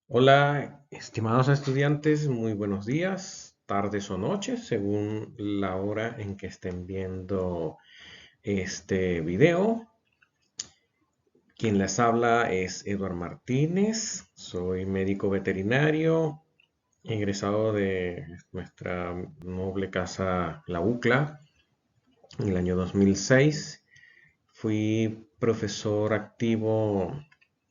Hola, estimados estudiantes, muy buenos días, tardes o noches, según la hora en que estén viendo este video. Quien les habla es Eduard Martínez, soy médico veterinario, egresado de nuestra noble casa, la UCLA, en el año 2006. Fui profesor activo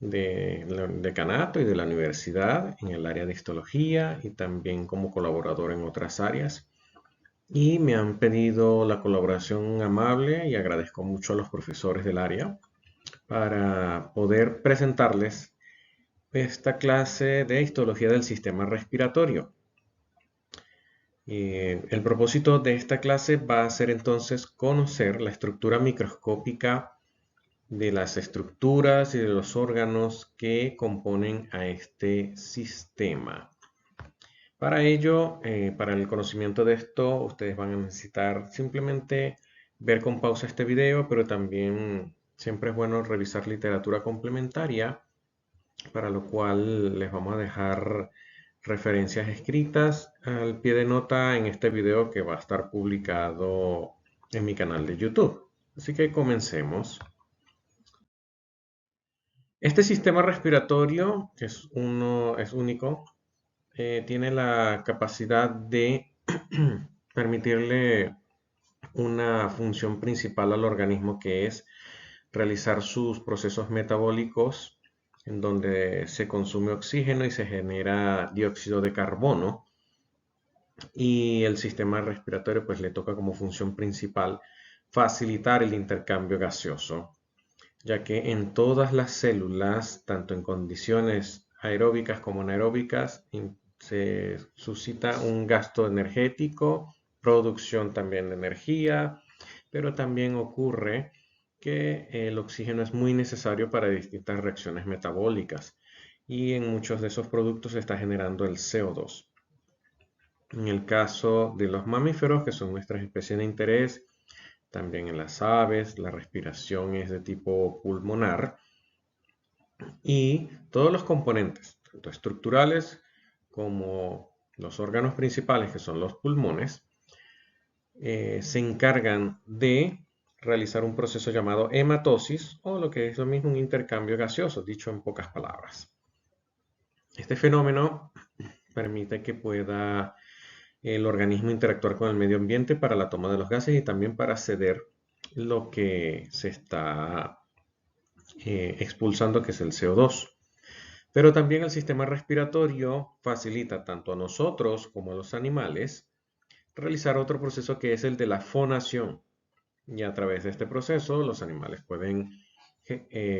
del decanato y de la universidad en el área de histología y también como colaborador en otras áreas. Y me han pedido la colaboración amable y agradezco mucho a los profesores del área para poder presentarles esta clase de histología del sistema respiratorio. El propósito de esta clase va a ser entonces conocer la estructura microscópica de las estructuras y de los órganos que componen a este sistema. Para ello, para el conocimiento de esto, ustedes van a necesitar simplemente ver con pausa este video, pero también siempre es bueno revisar literatura complementaria, para lo cual les vamos a dejar referencias escritas al pie de nota en este video que va a estar publicado en mi canal de YouTube. Así que comencemos. Este sistema respiratorio, que es único, tiene la capacidad de permitirle una función principal al organismo, que es realizar sus procesos metabólicos en donde se consume oxígeno y se genera dióxido de carbono. Y el sistema respiratorio pues le toca como función principal facilitar el intercambio gaseoso, ya que en todas las células, tanto en condiciones aeróbicas como anaeróbicas, se suscita un gasto energético, producción también de energía, pero también ocurre que el oxígeno es muy necesario para distintas reacciones metabólicas y en muchos de esos productos se está generando el CO2. En el caso de los mamíferos, que son nuestras especies de interés, también en las aves, la respiración es de tipo pulmonar y todos los componentes, tanto estructurales como los órganos principales, que son los pulmones, se encargan de realizar un proceso llamado hematosis, o lo que es lo mismo un intercambio gaseoso, dicho en pocas palabras. Este fenómeno permite que pueda el organismo interactuar con el medio ambiente para la toma de los gases y también para ceder lo que se está expulsando, que es el CO2. Pero también el sistema respiratorio facilita tanto a nosotros como a los animales realizar otro proceso, que es el de la fonación. Y a través de este proceso los animales pueden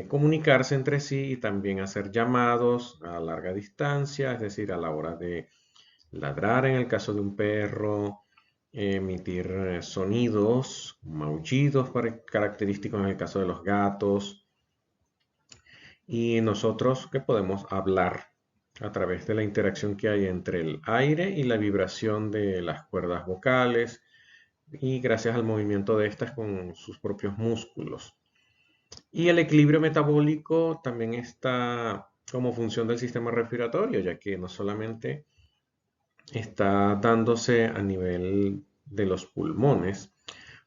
comunicarse entre sí y también hacer llamados a larga distancia, es decir, a la hora de ladrar en el caso de un perro, emitir sonidos, maullidos característicos en el caso de los gatos, y nosotros que podemos hablar a través de la interacción que hay entre el aire y la vibración de las cuerdas vocales y gracias al movimiento de estas con sus propios músculos. Y el equilibrio metabólico también está como función del sistema respiratorio, ya que no solamente está dándose a nivel de los pulmones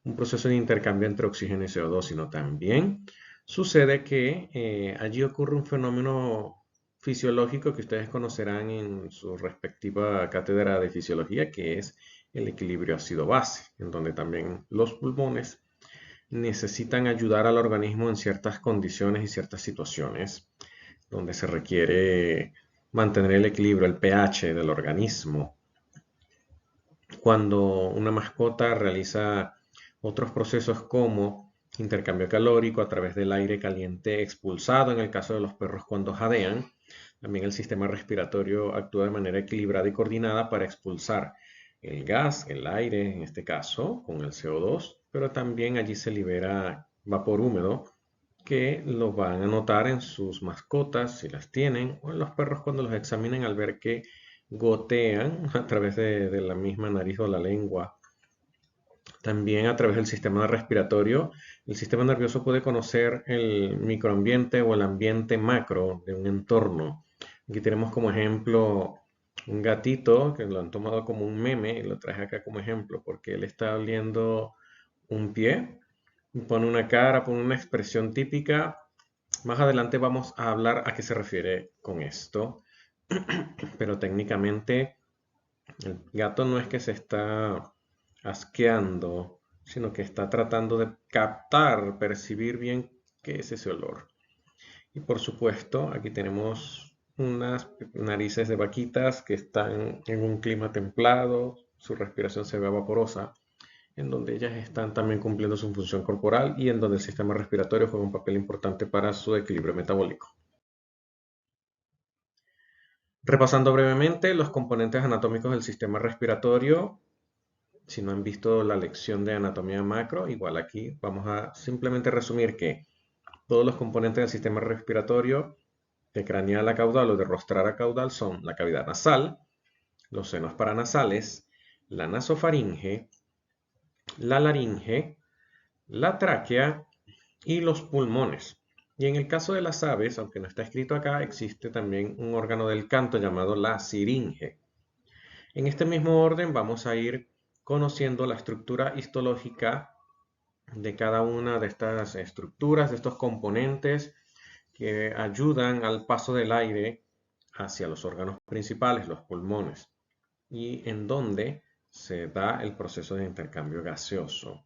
un proceso de intercambio entre oxígeno y CO2, sino también sucede que allí ocurre un fenómeno fisiológico que ustedes conocerán en su respectiva cátedra de fisiología, que es el equilibrio ácido-base, en donde también los pulmones necesitan ayudar al organismo en ciertas condiciones y ciertas situaciones donde se requiere mantener el equilibrio, el pH del organismo. Cuando una mascota realiza otros procesos como intercambio calórico a través del aire caliente expulsado, en el caso de los perros cuando jadean, también el sistema respiratorio actúa de manera equilibrada y coordinada para expulsar el gas, el aire en este caso, con el CO2, pero también allí se libera vapor húmedo que lo van a notar en sus mascotas si las tienen, o en los perros cuando los examinen al ver que gotean a través de la misma nariz o la lengua. También a través del sistema respiratorio, el sistema nervioso puede conocer el microambiente o el ambiente macro de un entorno, Aquí tenemos como ejemplo un gatito que lo han tomado como un meme y lo traje acá como ejemplo porque él está oliendo un pie, pone una cara, pone una expresión típica. Más adelante vamos a hablar a qué se refiere con esto, pero técnicamente el gato no es que se está asqueando, sino que está tratando de captar, percibir bien qué es ese olor. Y por supuesto, aquí tenemos unas narices de vaquitas que están en un clima templado, su respiración se ve vaporosa, en donde ellas están también cumpliendo su función corporal y en donde el sistema respiratorio juega un papel importante para su equilibrio metabólico. Repasando brevemente los componentes anatómicos del sistema respiratorio, si no han visto la lección de anatomía macro, igual aquí vamos a simplemente resumir que todos los componentes del sistema respiratorio, de craneal a caudal o de rostral a caudal, son la cavidad nasal, los senos paranasales, la nasofaringe, la laringe, la tráquea y los pulmones. Y en el caso de las aves, aunque no está escrito acá, existe también un órgano del canto llamado la siringe. En este mismo orden vamos a ir conociendo la estructura histológica de cada una de estas estructuras, de estos componentes que ayudan al paso del aire hacia los órganos principales, los pulmones, y en donde se da el proceso de intercambio gaseoso.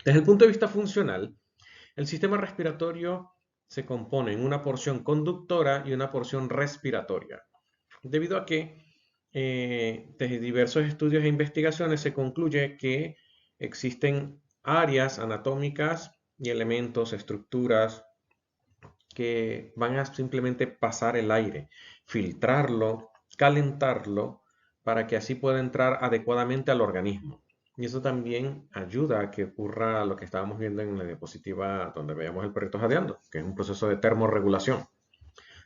Desde el punto de vista funcional, el sistema respiratorio se compone en una porción conductora y una porción respiratoria, debido a que desde diversos estudios e investigaciones se concluye que existen áreas anatómicas y elementos, estructuras que van a simplemente pasar el aire, filtrarlo, calentarlo, para que así pueda entrar adecuadamente al organismo. Y eso también ayuda a que ocurra lo que estábamos viendo en la diapositiva donde veíamos el perrito jadeando, que es un proceso de termorregulación.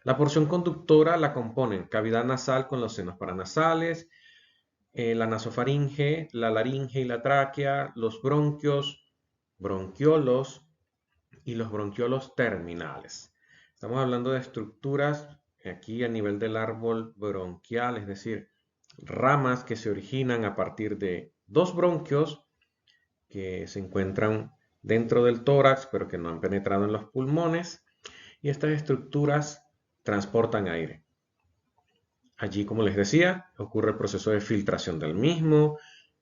La porción conductora la componen cavidad nasal con los senos paranasales, la nasofaringe, la laringe y la tráquea, los bronquios, bronquiolos y los bronquiolos terminales. Estamos hablando de estructuras aquí a nivel del árbol bronquial, es decir, ramas que se originan a partir de dos bronquios que se encuentran dentro del tórax, pero que no han penetrado en los pulmones, y estas estructuras transportan aire. Allí, como les decía, ocurre el proceso de filtración del mismo,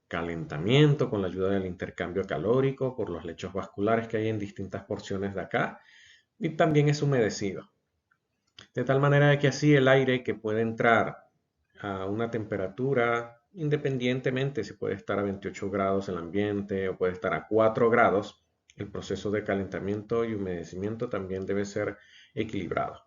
calentamiento con la ayuda del intercambio calórico por los lechos vasculares que hay en distintas porciones de acá, y también es humedecido. De tal manera que así el aire que puede entrar a una temperatura, independientemente si puede estar a 28 grados el ambiente o puede estar a 4 grados, el proceso de calentamiento y humedecimiento también debe ser equilibrado.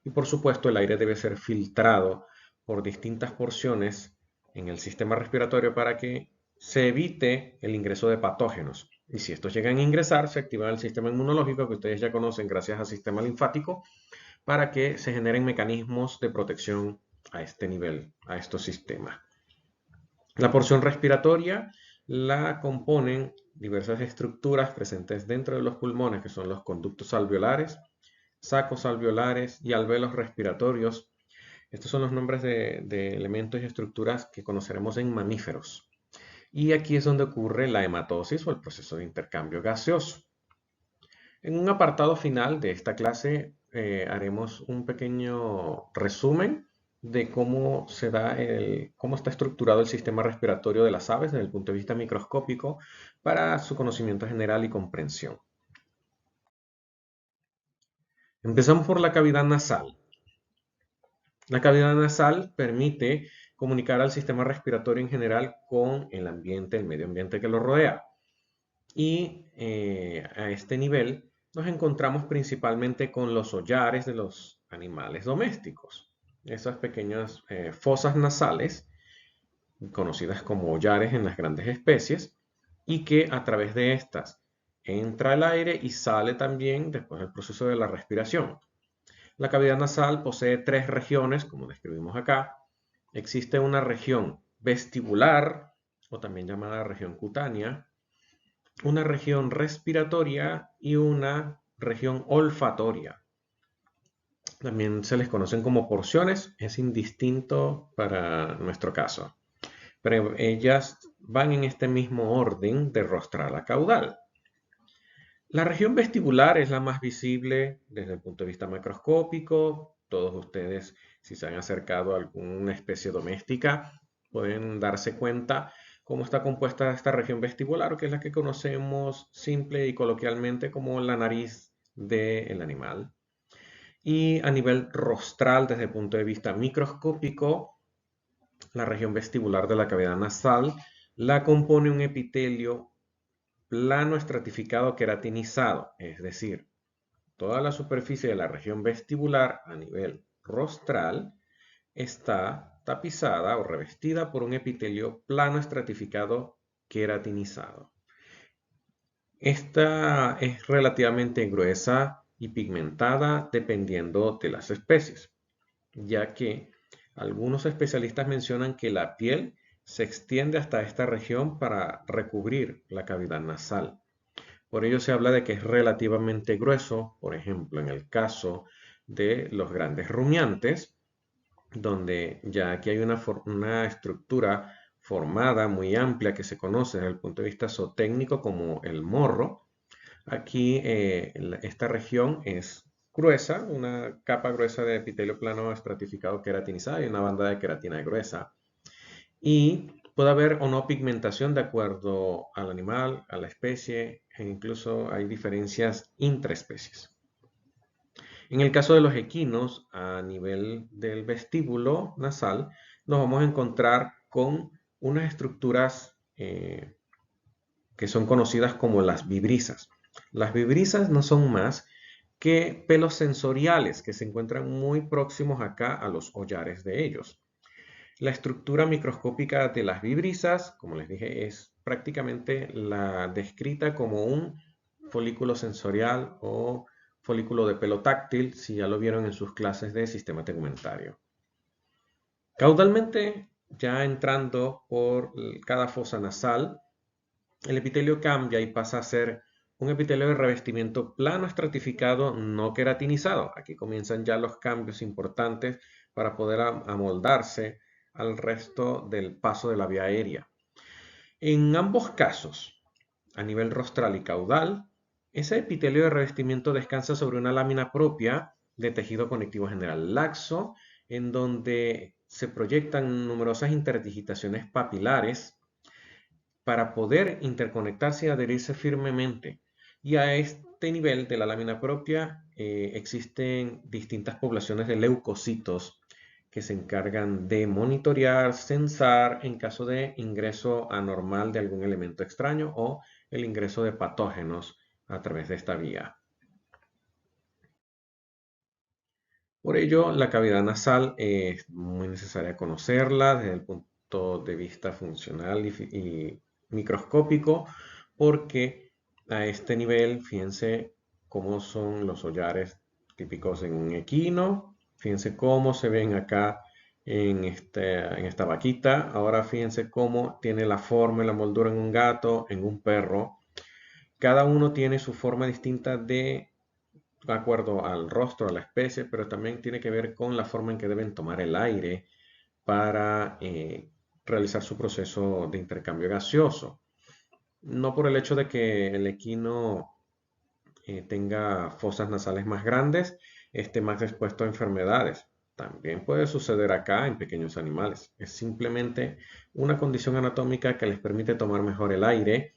Y por supuesto el aire debe ser filtrado por distintas porciones en el sistema respiratorio para que se evite el ingreso de patógenos. Y si estos llegan a ingresar, se activa el sistema inmunológico que ustedes ya conocen gracias al sistema linfático para que se generen mecanismos de protección a este nivel, a estos sistemas. La porción respiratoria la componen diversas estructuras presentes dentro de los pulmones, que son los conductos alveolares, sacos alveolares y alveolos respiratorios. Estos son los nombres de elementos y estructuras que conoceremos en mamíferos. Y aquí es donde ocurre la hematosis o el proceso de intercambio gaseoso. En un apartado final de esta clase haremos un pequeño resumen de cómo cómo está estructurado el sistema respiratorio de las aves desde el punto de vista microscópico para su conocimiento general y comprensión. Empezamos por la cavidad nasal. La cavidad nasal permite comunicar al sistema respiratorio en general con el ambiente, el medio ambiente que lo rodea. Y a este nivel nos encontramos principalmente con los hollares de los animales domésticos. Esas pequeñas fosas nasales, conocidas como hollares en las grandes especies, y que a través de estas entra el aire y sale también después del proceso de la respiración. La cavidad nasal posee tres regiones, como describimos acá. Existe una región vestibular, o también llamada región cutánea, una región respiratoria y una región olfatoria. También se les conocen como porciones, es indistinto para nuestro caso. Pero ellas van en este mismo orden de rostral a caudal. La región vestibular es la más visible desde el punto de vista macroscópico. Todos ustedes, si se han acercado a alguna especie doméstica, pueden darse cuenta cómo está compuesta esta región vestibular, que es la que conocemos simple y coloquialmente como la nariz del animal. Y a nivel rostral, desde el punto de vista microscópico, la región vestibular de la cavidad nasal la compone un epitelio plano estratificado queratinizado, es decir, toda la superficie de la región vestibular a nivel rostral está tapizada o revestida por un epitelio plano estratificado queratinizado. Esta es relativamente gruesa y pigmentada dependiendo de las especies, ya que algunos especialistas mencionan que la piel se extiende hasta esta región para recubrir la cavidad nasal. Por ello se habla de que es relativamente grueso, por ejemplo, en el caso de los grandes rumiantes, donde ya aquí hay una estructura formada muy amplia que se conoce desde el punto de vista zootécnico como el morro. Aquí esta región es gruesa, una capa gruesa de epitelio plano estratificado queratinizado y una banda de queratina gruesa. Y puede haber o no pigmentación de acuerdo al animal, a la especie, e incluso hay diferencias intraespecies. En el caso de los equinos, a nivel del vestíbulo nasal, nos vamos a encontrar con unas estructuras que son conocidas como las vibrisas. Las vibrisas no son más que pelos sensoriales que se encuentran muy próximos acá a los hollares de ellos. La estructura microscópica de las vibrisas, como les dije, es prácticamente la descrita como un folículo sensorial o folículo de pelo táctil, si ya lo vieron en sus clases de sistema tegumentario. Caudalmente, ya entrando por cada fosa nasal, el epitelio cambia y pasa a ser un epitelio de revestimiento plano estratificado no queratinizado. Aquí comienzan ya los cambios importantes para poder amoldarse al resto del paso de la vía aérea. En ambos casos, a nivel rostral y caudal, ese epitelio de revestimiento descansa sobre una lámina propia de tejido conectivo general laxo, en donde se proyectan numerosas interdigitaciones papilares para poder interconectarse y adherirse firmemente. Y a este nivel de la lámina propia existen distintas poblaciones de leucocitos que se encargan de monitorear, censar en caso de ingreso anormal de algún elemento extraño o el ingreso de patógenos a través de esta vía. Por ello, la cavidad nasal es muy necesaria conocerla desde el punto de vista funcional y microscópico, porque a este nivel, fíjense cómo son los hollares típicos en un equino, fíjense cómo se ven acá en esta vaquita, ahora fíjense cómo tiene la forma y la moldura en un gato, en un perro. Cada uno tiene su forma distinta de acuerdo al rostro, a la especie, pero también tiene que ver con la forma en que deben tomar el aire para realizar su proceso de intercambio gaseoso. No por el hecho de que el equino tenga fosas nasales más grandes, esté más expuesto a enfermedades. También puede suceder acá en pequeños animales. Es simplemente una condición anatómica que les permite tomar mejor el aire,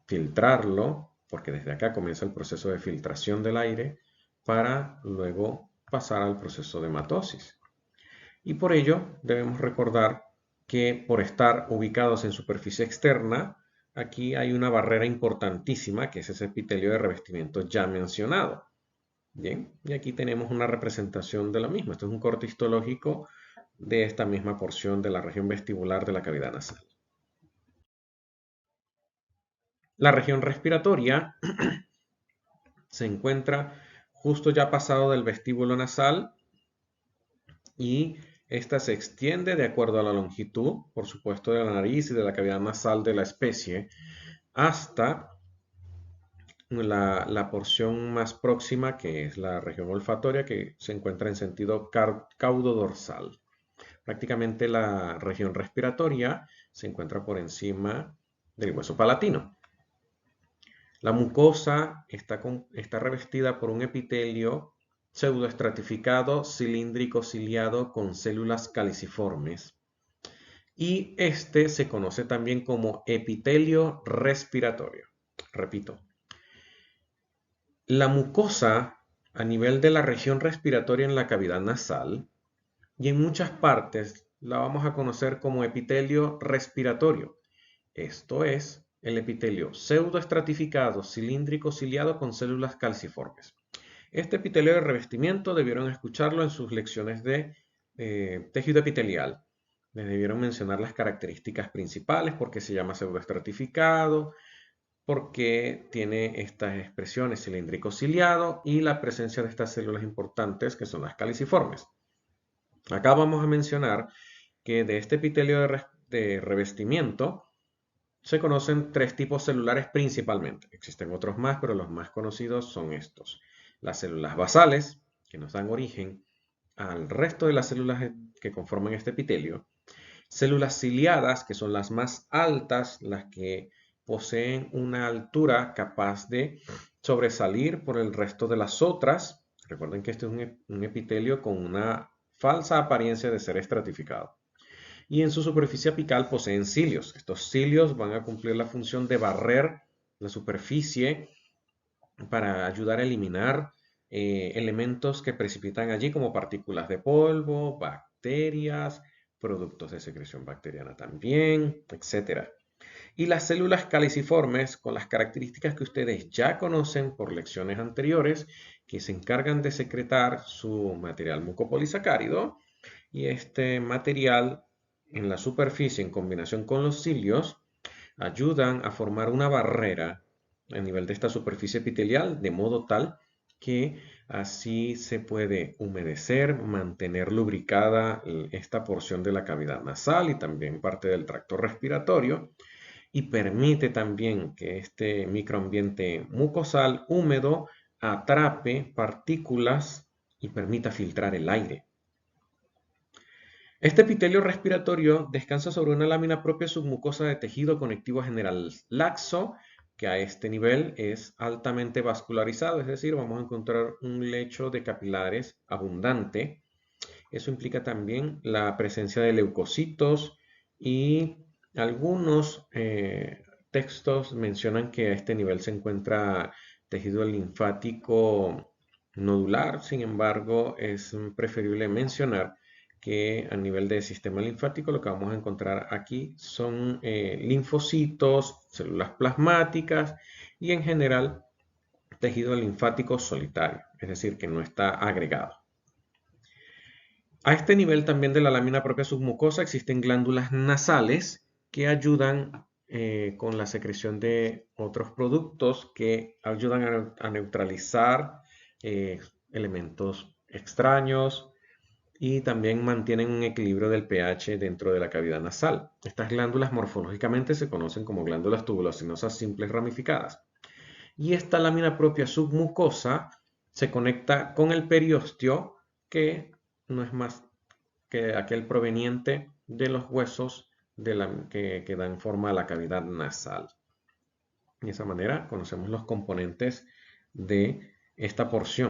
filtrarlo, porque desde acá comienza el proceso de filtración del aire, para luego pasar al proceso de matosis. Y por ello debemos recordar que por estar ubicados en superficie externa, aquí hay una barrera importantísima que es ese epitelio de revestimiento ya mencionado. Bien, y aquí tenemos una representación de lo mismo. Esto es un corte histológico de esta misma porción de la región vestibular de la cavidad nasal. La región respiratoria se encuentra justo ya pasado del vestíbulo nasal y esta se extiende de acuerdo a la longitud, por supuesto, de la nariz y de la cavidad nasal de la especie, hasta la porción más próxima, que es la región olfatoria, que se encuentra en sentido caudo-dorsal. Prácticamente la región respiratoria se encuentra por encima del hueso palatino. La mucosa está revestida por un epitelio pseudoestratificado cilíndrico ciliado con células caliciformes. Y este se conoce también como epitelio respiratorio. Repito, la mucosa a nivel de la región respiratoria en la cavidad nasal y en muchas partes la vamos a conocer como epitelio respiratorio. Esto es el epitelio pseudoestratificado cilíndrico ciliado con células calciformes. Este epitelio de revestimiento debieron escucharlo en sus lecciones de tejido epitelial. Les debieron mencionar las características principales, por qué se llama pseudoestratificado, por qué tiene estas expresiones cilíndrico ciliado y la presencia de estas células importantes que son las caliciformes. Acá vamos a mencionar que de este epitelio de revestimiento se conocen tres tipos celulares principalmente. Existen otros más, pero los más conocidos son estos. Las células basales, que nos dan origen al resto de las células que conforman este epitelio. Células ciliadas, que son las más altas, las que poseen una altura capaz de sobresalir por el resto de las otras. Recuerden que este es un epitelio con una falsa apariencia de ser estratificado. Y en su superficie apical poseen cilios. Estos cilios van a cumplir la función de barrer la superficie para ayudar a eliminar elementos que precipitan allí como partículas de polvo, bacterias, productos de secreción bacteriana también, etc. Y las células caliciformes, con las características que ustedes ya conocen por lecciones anteriores, que se encargan de secretar su material mucopolisacárido, y este material en la superficie en combinación con los cilios ayudan a formar una barrera a nivel de esta superficie epitelial de modo tal que así se puede humedecer, mantener lubricada esta porción de la cavidad nasal y también parte del tracto respiratorio y permite también que este microambiente mucosal húmedo atrape partículas y permita filtrar el aire. Este epitelio respiratorio descansa sobre una lámina propia submucosa de tejido conectivo general laxo, que a este nivel es altamente vascularizado, es decir, vamos a encontrar un lecho de capilares abundante. Eso implica también la presencia de leucocitos y algunos textos mencionan que a este nivel se encuentra tejido linfático nodular. Sin embargo, es preferible mencionar que a nivel del sistema linfático lo que vamos a encontrar aquí son linfocitos, células plasmáticas y en general tejido linfático solitario, es decir, que no está agregado. A este nivel también de la lámina propia submucosa existen glándulas nasales que ayudan con la secreción de otros productos que ayudan a neutralizar elementos extraños y también mantienen un equilibrio del pH dentro de la cavidad nasal. Estas glándulas morfológicamente se conocen como glándulas tubulocinosas simples ramificadas. Y esta lámina propia submucosa se conecta con el periósteo, que no es más que aquel proveniente de los huesos que dan forma a la cavidad nasal. De esa manera conocemos los componentes de esta porción.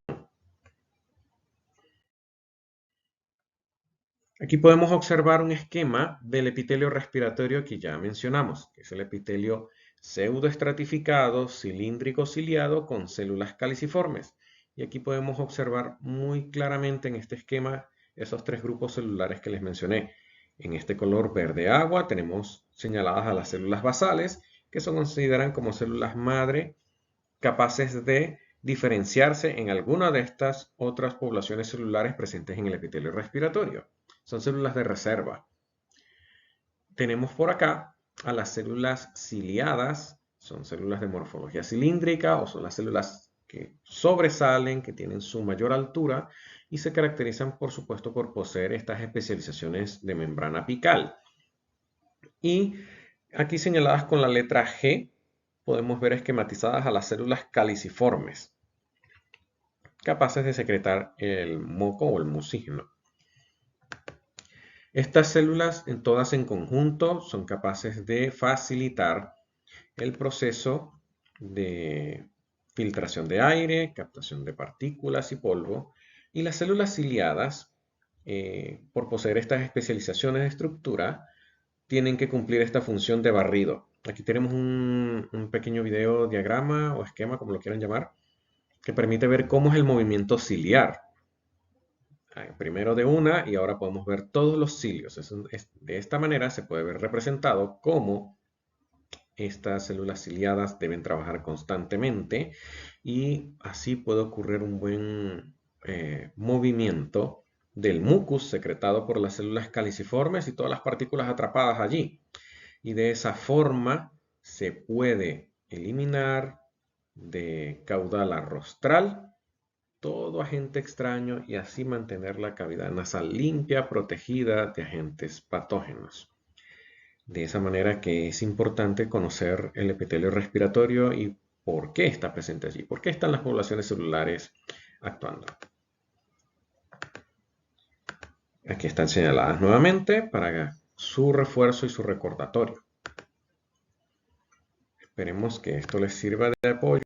Aquí podemos observar un esquema del epitelio respiratorio que ya mencionamos, que es el epitelio pseudoestratificado, cilíndrico ciliado con células caliciformes. Y aquí podemos observar muy claramente en este esquema esos tres grupos celulares que les mencioné. En este color verde agua tenemos señaladas a las células basales, que se consideran como células madre capaces de diferenciarse en alguna de estas otras poblaciones celulares presentes en el epitelio respiratorio. Son células de reserva. Tenemos por acá a las células ciliadas, son células de morfología cilíndrica o son las células que sobresalen, que tienen su mayor altura y se caracterizan, por supuesto, por poseer estas especializaciones de membrana apical. Y aquí señaladas con la letra G podemos ver esquematizadas a las células caliciformes, capaces de secretar el moco o el mucígeno. Estas células, todas en conjunto, son capaces de facilitar el proceso de filtración de aire, captación de partículas y polvo, y las células ciliadas, por poseer estas especializaciones de estructura, tienen que cumplir esta función de barrido. Aquí tenemos un pequeño video diagrama o esquema, como lo quieran llamar, que permite ver cómo es el movimiento ciliar. Primero de una y ahora podemos ver todos los cilios. De esta manera se puede ver representado cómo estas células ciliadas deben trabajar constantemente y así puede ocurrir un buen movimiento del mucus secretado por las células caliciformes y todas las partículas atrapadas allí. Y de esa forma se puede eliminar de caudal a rostral todo agente extraño y así mantener la cavidad nasal limpia, protegida de agentes patógenos. De esa manera que es importante conocer el epitelio respiratorio y por qué está presente allí, por qué están las poblaciones celulares actuando. Aquí están señaladas nuevamente para su refuerzo y su recordatorio. Esperemos que esto les sirva de apoyo.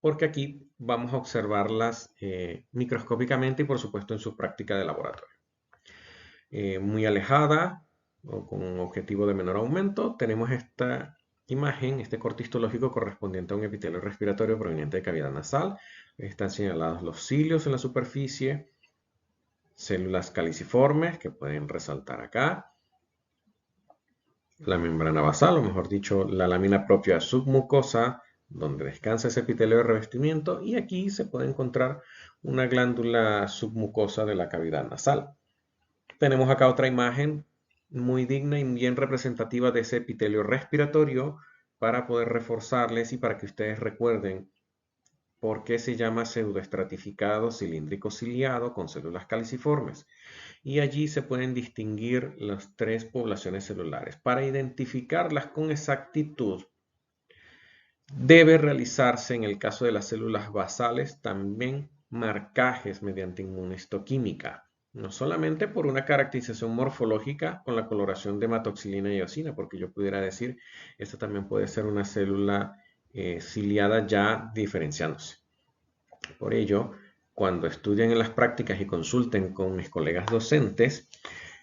Porque aquí vamos a observarlas microscópicamente y por supuesto en su práctica de laboratorio. Muy alejada o con un objetivo de menor aumento, tenemos esta imagen, este corte histológico correspondiente a un epitelio respiratorio proveniente de cavidad nasal. Están señalados los cilios en la superficie, células caliciformes que pueden resaltar acá, la membrana basal, o mejor dicho, la lámina propia submucosa, donde descansa ese epitelio de revestimiento, y aquí se puede encontrar una glándula submucosa de la cavidad nasal. Tenemos acá otra imagen muy digna y bien representativa de ese epitelio respiratorio para poder reforzarles y para que ustedes recuerden por qué se llama pseudoestratificado cilíndrico ciliado con células caliciformes. Y allí se pueden distinguir las tres poblaciones celulares. Para identificarlas con exactitud, debe realizarse en el caso de las células basales también marcajes mediante inmunohistoquímica. No solamente por una caracterización morfológica con la coloración de hematoxilina y eosina, porque yo pudiera decir, esta también puede ser una célula ciliada ya diferenciándose. Por ello, cuando estudien en las prácticas y consulten con mis colegas docentes,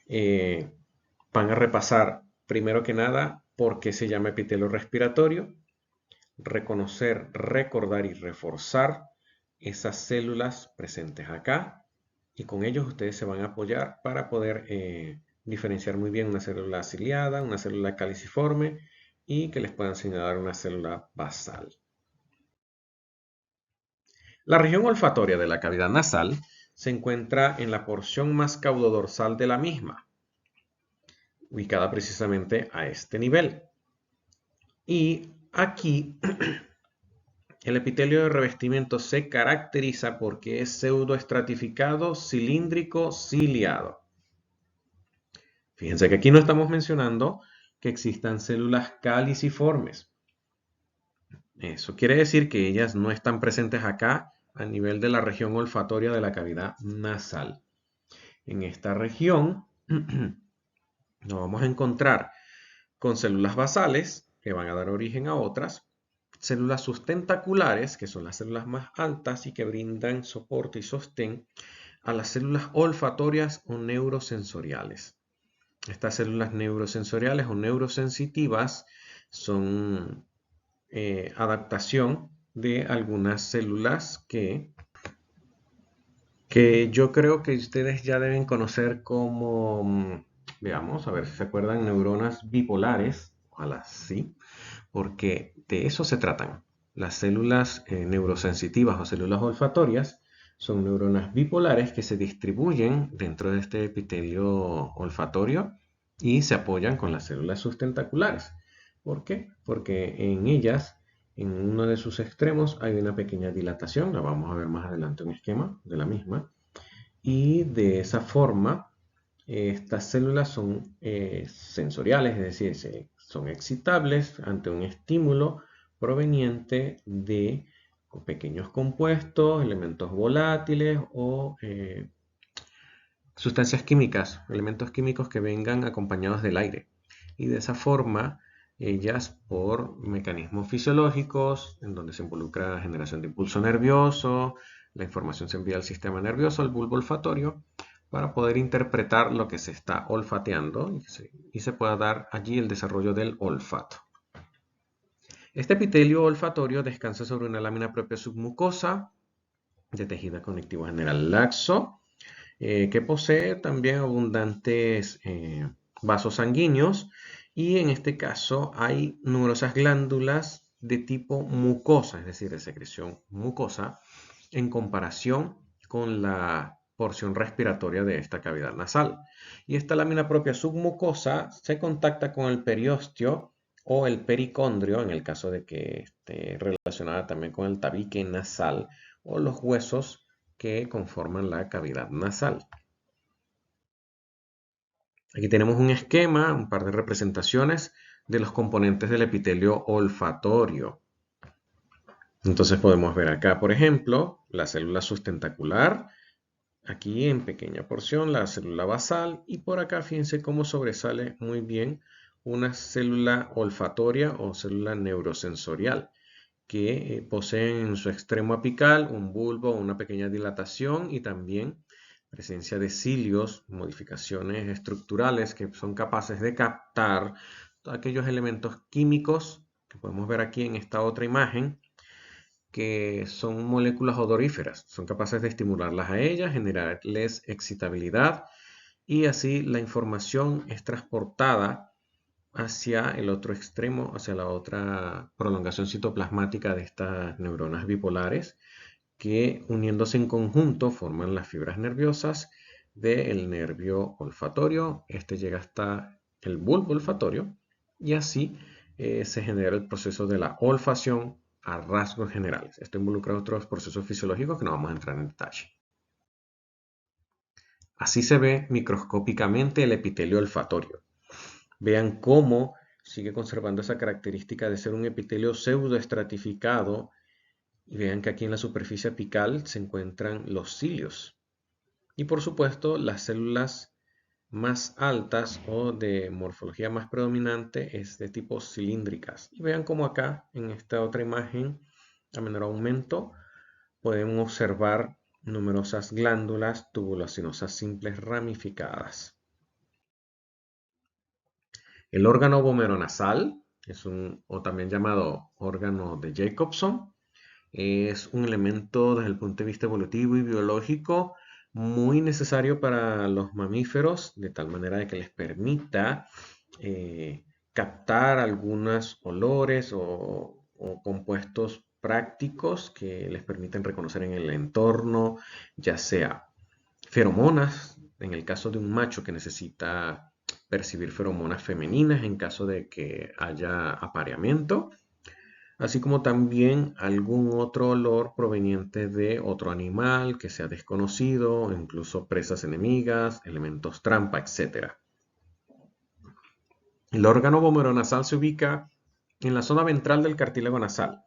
van a repasar primero que nada por qué se llama epitelio respiratorio, reconocer, recordar y reforzar esas células presentes acá y con ellos ustedes se van a apoyar para poder diferenciar muy bien una célula ciliada, una célula caliciforme y que les puedan señalar una célula basal. La región olfatoria de la cavidad nasal se encuentra en la porción más caudodorsal de la misma, ubicada precisamente a este nivel. Y aquí el epitelio de revestimiento se caracteriza porque es pseudoestratificado cilíndrico ciliado. Fíjense que aquí no estamos mencionando que existan células caliciformes. Eso quiere decir que ellas no están presentes acá a nivel de la región olfatoria de la cavidad nasal. En esta región Nos vamos a encontrar con células basales, que van a dar origen a otras, células sustentaculares, que son las células más altas y que brindan soporte y sostén a las células olfatorias o neurosensoriales. Estas células neurosensoriales o neurosensitivas son adaptación de algunas células que yo creo que ustedes ya deben conocer como, veamos, a ver si se acuerdan, neuronas bipolares, ojalá sí, porque de eso se tratan. Las células neurosensitivas o células olfatorias son neuronas bipolares que se distribuyen dentro de este epitelio olfatorio y se apoyan con las células sustentaculares. ¿Por qué? Porque en ellas, en uno de sus extremos, hay una pequeña dilatación, la vamos a ver más adelante un esquema de la misma, y de esa forma estas células son sensoriales, es decir, son excitables ante un estímulo proveniente de pequeños compuestos, elementos volátiles o sustancias químicas, elementos químicos que vengan acompañados del aire. Y de esa forma, ellas por mecanismos fisiológicos, en donde se involucra la generación de impulso nervioso, la información se envía al sistema nervioso, al bulbo olfatorio, para poder interpretar lo que se está olfateando y se pueda dar allí el desarrollo del olfato. Este epitelio olfatorio descansa sobre una lámina propia submucosa de tejido conectivo general laxo, que posee también abundantes vasos sanguíneos y en este caso hay numerosas glándulas de tipo mucosa, es decir, de secreción mucosa, en comparación con la porción respiratoria de esta cavidad nasal. Y esta lámina propia submucosa se contacta con el periósteo o el pericondrio, en el caso de que esté relacionada también con el tabique nasal o los huesos que conforman la cavidad nasal. Aquí tenemos un esquema, un par de representaciones de los componentes del epitelio olfatorio. Entonces podemos ver acá, por ejemplo, la célula sustentacular, aquí en pequeña porción la célula basal y por acá fíjense cómo sobresale muy bien una célula olfatoria o célula neurosensorial que poseen en su extremo apical un bulbo, una pequeña dilatación y también presencia de cilios, modificaciones estructurales que son capaces de captar aquellos elementos químicos que podemos ver aquí en esta otra imagen, que son moléculas odoríferas, son capaces de estimularlas a ellas, generarles excitabilidad y así la información es transportada hacia el otro extremo, hacia la otra prolongación citoplasmática de estas neuronas bipolares, que uniéndose en conjunto forman las fibras nerviosas del nervio olfatorio. Este llega hasta el bulbo olfatorio y así se genera el proceso de la olfacción a rasgos generales. Esto involucra otros procesos fisiológicos que no vamos a entrar en detalle. Así se ve microscópicamente el epitelio olfatorio. Vean cómo sigue conservando esa característica de ser un epitelio pseudoestratificado y vean que aquí en la superficie apical se encuentran los cilios. Y por supuesto, las células más altas o de morfología más predominante es de tipo cilíndricas. Y vean cómo acá en esta otra imagen, a menor aumento, podemos observar numerosas glándulas tubulocinosas simples ramificadas. El órgano vomeronasal, o también llamado órgano de Jacobson, es un elemento desde el punto de vista evolutivo y biológico muy necesario para los mamíferos, de tal manera de que les permita captar algunos olores o compuestos prácticos que les permiten reconocer en el entorno, ya sea feromonas, en el caso de un macho que necesita percibir feromonas femeninas en caso de que haya apareamiento, así como también algún otro olor proveniente de otro animal que sea desconocido, incluso presas enemigas, elementos trampa, etc. El órgano vomeronasal se ubica en la zona ventral del cartílago nasal.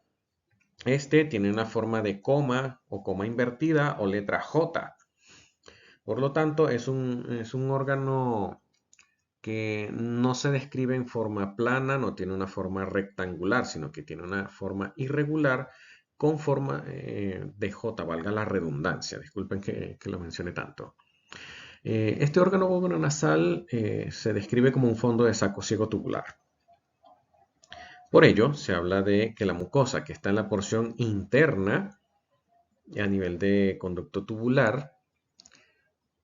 Este tiene una forma de coma o coma invertida o letra J. Por lo tanto, es un órgano que no se describe en forma plana, no tiene una forma rectangular, sino que tiene una forma irregular con forma de J, valga la redundancia. Disculpen que lo mencione tanto. Este órgano nasal se describe como un fondo de saco ciego tubular. Por ello, se habla de que la mucosa que está en la porción interna, a nivel de conducto tubular,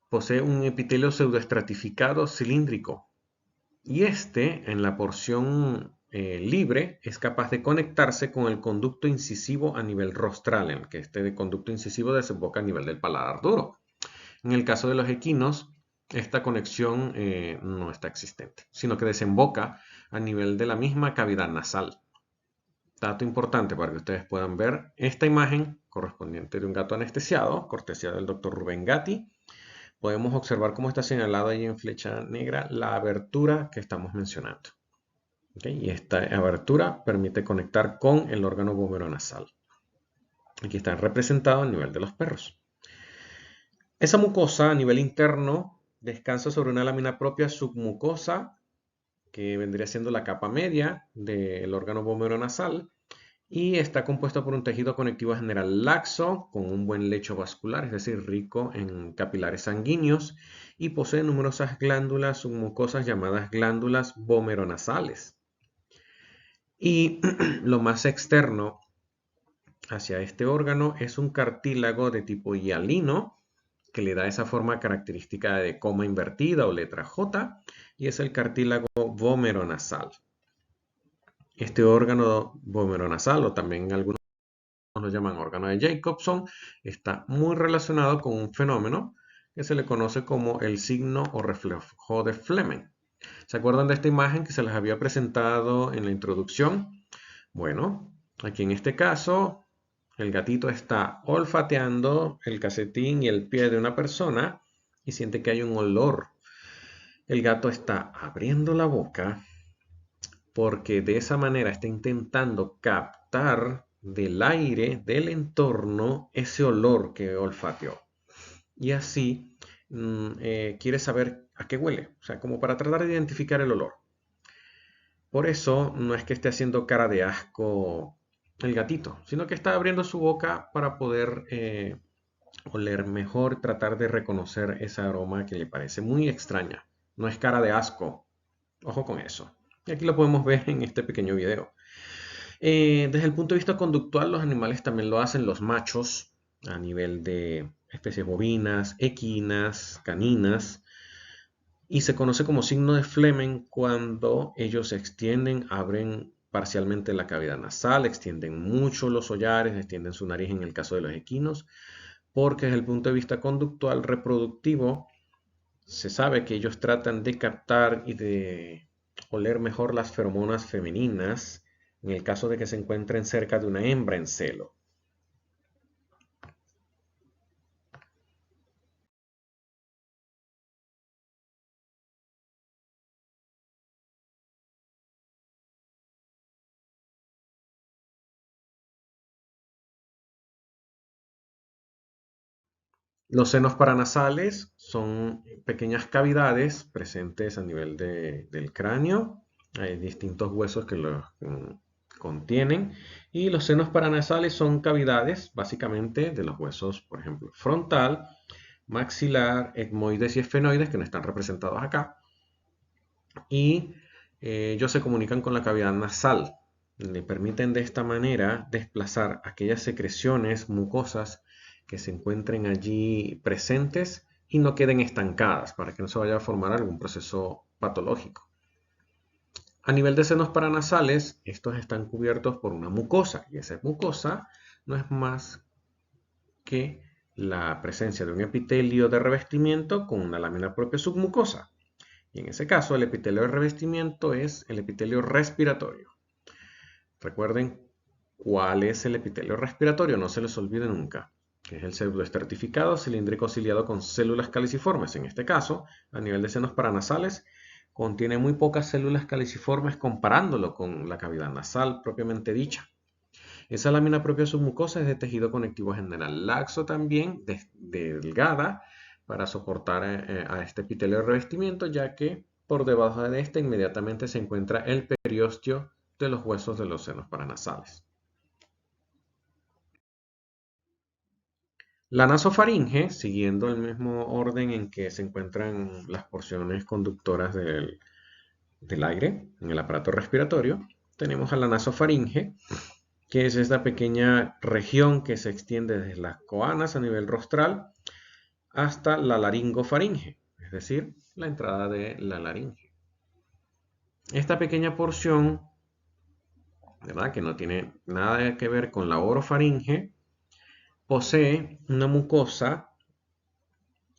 posee un epitelio pseudoestratificado cilíndrico. Y este, en la porción libre, es capaz de conectarse con el conducto incisivo a nivel rostral, en que este conducto incisivo desemboca a nivel del paladar duro. En el caso de los equinos, esta conexión no está existente, sino que desemboca a nivel de la misma cavidad nasal. Dato importante para que ustedes puedan ver esta imagen correspondiente de un gato anestesiado, cortesía del doctor Rubén Gatti. Podemos observar cómo está señalado ahí en flecha negra la abertura que estamos mencionando. ¿Okay? Y esta abertura permite conectar con el órgano vomeronasal. Aquí está representado a nivel de los perros. Esa mucosa a nivel interno descansa sobre una lámina propia submucosa que vendría siendo la capa media del órgano vomeronasal y está compuesta por un tejido conectivo general laxo con un buen lecho vascular, es decir, rico en capilares sanguíneos y posee numerosas glándulas submucosas llamadas glándulas vomeronasales. Y lo más externo hacia este órgano es un cartílago de tipo hialino que le da esa forma característica de coma invertida o letra J y es el cartílago vomeronasal. Este órgano vomeronasal, o también algunos lo llaman órgano de Jacobson, está muy relacionado con un fenómeno que se le conoce como el signo o reflejo de Fleming. ¿Se acuerdan de esta imagen que se les había presentado en la introducción? Bueno, aquí en este caso, el gatito está olfateando el calcetín y el pie de una persona y siente que hay un olor. El gato está abriendo la boca porque de esa manera está intentando captar del aire, del entorno, ese olor que olfateó. Y así quiere saber a qué huele, o sea, como para tratar de identificar el olor. Por eso no es que esté haciendo cara de asco el gatito, sino que está abriendo su boca para poder oler mejor, tratar de reconocer esa aroma que le parece muy extraña. No es cara de asco, ojo con eso. Y aquí lo podemos ver en este pequeño video. Desde el punto de vista conductual, los animales también lo hacen, los machos, a nivel de especies bovinas, equinas, caninas, y se conoce como signo de Fleming cuando ellos se extienden, abren parcialmente la cavidad nasal, extienden mucho los hollares, extienden su nariz en el caso de los equinos, porque desde el punto de vista conductual reproductivo se sabe que ellos tratan de captar y de oler mejor las feromonas femeninas en el caso de que se encuentren cerca de una hembra en celo. Los senos paranasales son pequeñas cavidades presentes a nivel del cráneo. Hay distintos huesos que los contienen. Y los senos paranasales son cavidades básicamente de los huesos, por ejemplo, frontal, maxilar, etmoides y esfenoides, que no están representados acá. Y ellos se comunican con la cavidad nasal. Le permiten de esta manera desplazar aquellas secreciones mucosas que se encuentren allí presentes y no queden estancadas para que no se vaya a formar algún proceso patológico. A nivel de senos paranasales, estos están cubiertos por una mucosa y esa mucosa no es más que la presencia de un epitelio de revestimiento con una lámina propia submucosa. Y en ese caso, el epitelio de revestimiento es el epitelio respiratorio. Recuerden cuál es el epitelio respiratorio, no se les olvide nunca, que es el pseudoestratificado cilíndrico ciliado con células caliciformes. En este caso, a nivel de senos paranasales, contiene muy pocas células caliciformes comparándolo con la cavidad nasal propiamente dicha. Esa lámina propia submucosa es de tejido conectivo general laxo también, delgada, para soportar a este epitelio de revestimiento, ya que por debajo de este inmediatamente se encuentra el periósteo de los huesos de los senos paranasales. La nasofaringe, siguiendo el mismo orden en que se encuentran las porciones conductoras del aire en el aparato respiratorio, tenemos a la nasofaringe, que es esta pequeña región que se extiende desde las coanas a nivel rostral hasta la laringofaringe, es decir, la entrada de la laringe. Esta pequeña porción, ¿verdad?, que no tiene nada que ver con la orofaringe, posee una mucosa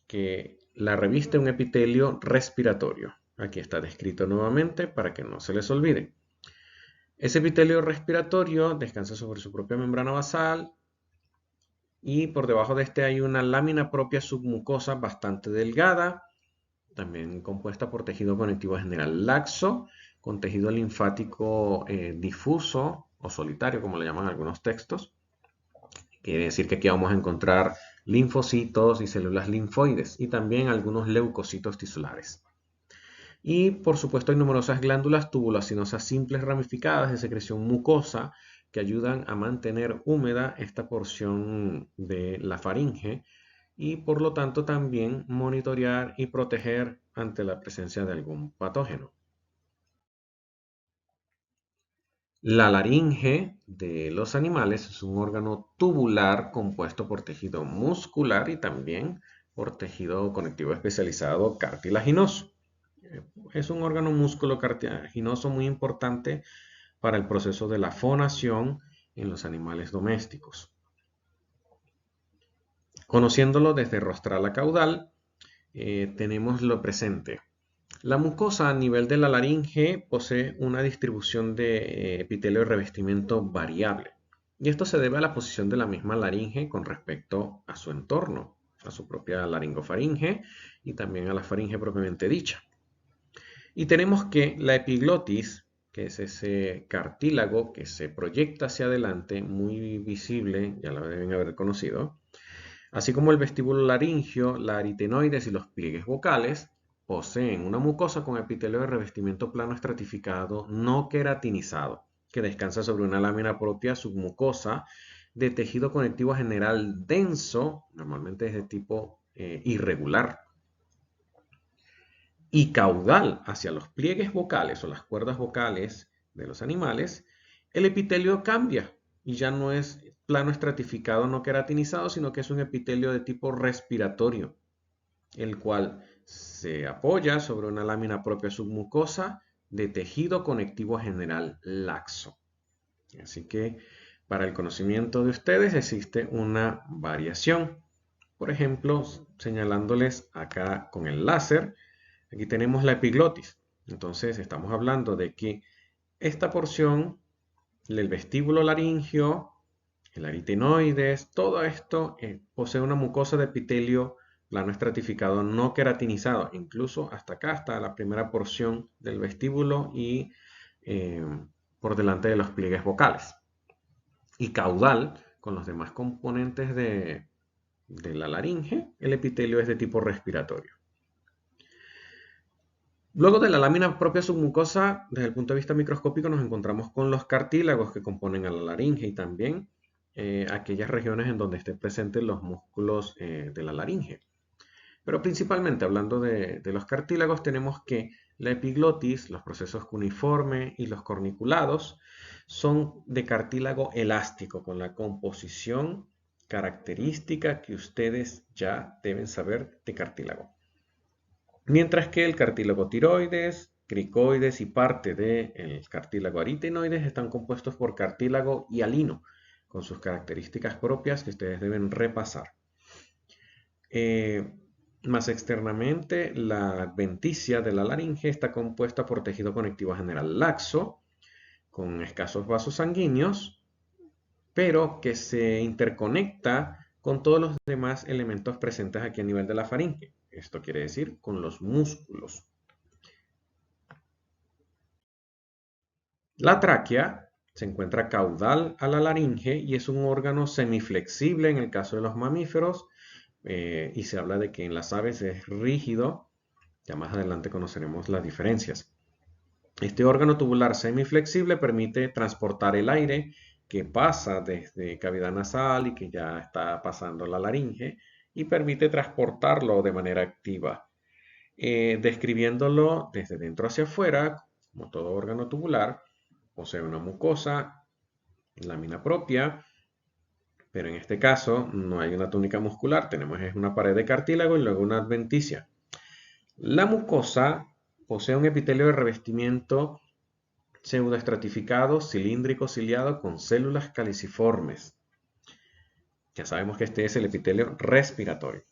que la reviste un epitelio respiratorio. Aquí está descrito nuevamente para que no se les olvide. Ese epitelio respiratorio descansa sobre su propia membrana basal y por debajo de este hay una lámina propia submucosa bastante delgada, también compuesta por tejido conectivo general laxo, con tejido linfático difuso o solitario, como le llaman algunos textos. Quiere decir que aquí vamos a encontrar linfocitos y células linfoides y también algunos leucocitos tisulares. Y por supuesto hay numerosas glándulas tubuloacinosas simples ramificadas de secreción mucosa que ayudan a mantener húmeda esta porción de la faringe y por lo tanto también monitorear y proteger ante la presencia de algún patógeno. La laringe de los animales es un órgano tubular compuesto por tejido muscular y también por tejido conectivo especializado cartilaginoso. Es un órgano músculo cartilaginoso muy importante para el proceso de la fonación en los animales domésticos. Conociéndolo desde rostral a caudal, tenemos lo presente. La mucosa a nivel de la laringe posee una distribución de epitelio de revestimiento variable. Y esto se debe a la posición de la misma laringe con respecto a su entorno, a su propia laringofaringe y también a la faringe propiamente dicha. Y tenemos que la epiglotis, que es ese cartílago que se proyecta hacia adelante, muy visible, ya lo deben haber conocido, así como el vestíbulo laringio, la aritenoides y los pliegues vocales, poseen una mucosa con epitelio de revestimiento plano estratificado no queratinizado, que descansa sobre una lámina propia submucosa de tejido conectivo general denso, normalmente es de tipo irregular, y caudal hacia los pliegues vocales o las cuerdas vocales de los animales, el epitelio cambia y ya no es plano estratificado no queratinizado, sino que es un epitelio de tipo respiratorio, el cual se apoya sobre una lámina propia submucosa de tejido conectivo general laxo. Así que para el conocimiento de ustedes existe una variación. Por ejemplo, señalándoles acá con el láser, aquí tenemos la epiglotis. Entonces estamos hablando de que esta porción, el vestíbulo laringio, el aritenoides, todo esto posee una mucosa de epitelio plano estratificado no queratinizado, incluso hasta acá, hasta la primera porción del vestíbulo y por delante de los pliegues vocales. Y caudal, con los demás componentes de la laringe, el epitelio es de tipo respiratorio. Luego de la lámina propia submucosa, desde el punto de vista microscópico, nos encontramos con los cartílagos que componen a la laringe y también aquellas regiones en donde estén presentes los músculos de la laringe. Pero principalmente hablando de los cartílagos, tenemos que la epiglotis, los procesos cuneiforme y los corniculados son de cartílago elástico, con la composición característica que ustedes ya deben saber de cartílago. Mientras que el cartílago tiroides, cricoides y parte del cartílago aritenoides están compuestos por cartílago hialino, con sus características propias que ustedes deben repasar. Más externamente, la adventicia de la laringe está compuesta por tejido conectivo general laxo, con escasos vasos sanguíneos, pero que se interconecta con todos los demás elementos presentes aquí a nivel de la faringe. Esto quiere decir con los músculos. La tráquea se encuentra caudal a la laringe y es un órgano semiflexible en el caso de los mamíferos y se habla de que en las aves es rígido, Ya más adelante conoceremos las diferencias. Este órgano tubular semiflexible permite transportar el aire que pasa desde cavidad nasal y que ya está pasando a la laringe y permite transportarlo de manera activa, describiéndolo desde dentro hacia afuera, como todo órgano tubular. Posee una mucosa, lámina propia, pero en este caso no hay una túnica muscular, tenemos una pared de cartílago y luego una adventicia. La mucosa posee un epitelio de revestimiento pseudoestratificado, cilíndrico, ciliado, con células caliciformes. Ya sabemos que este es el epitelio respiratorio,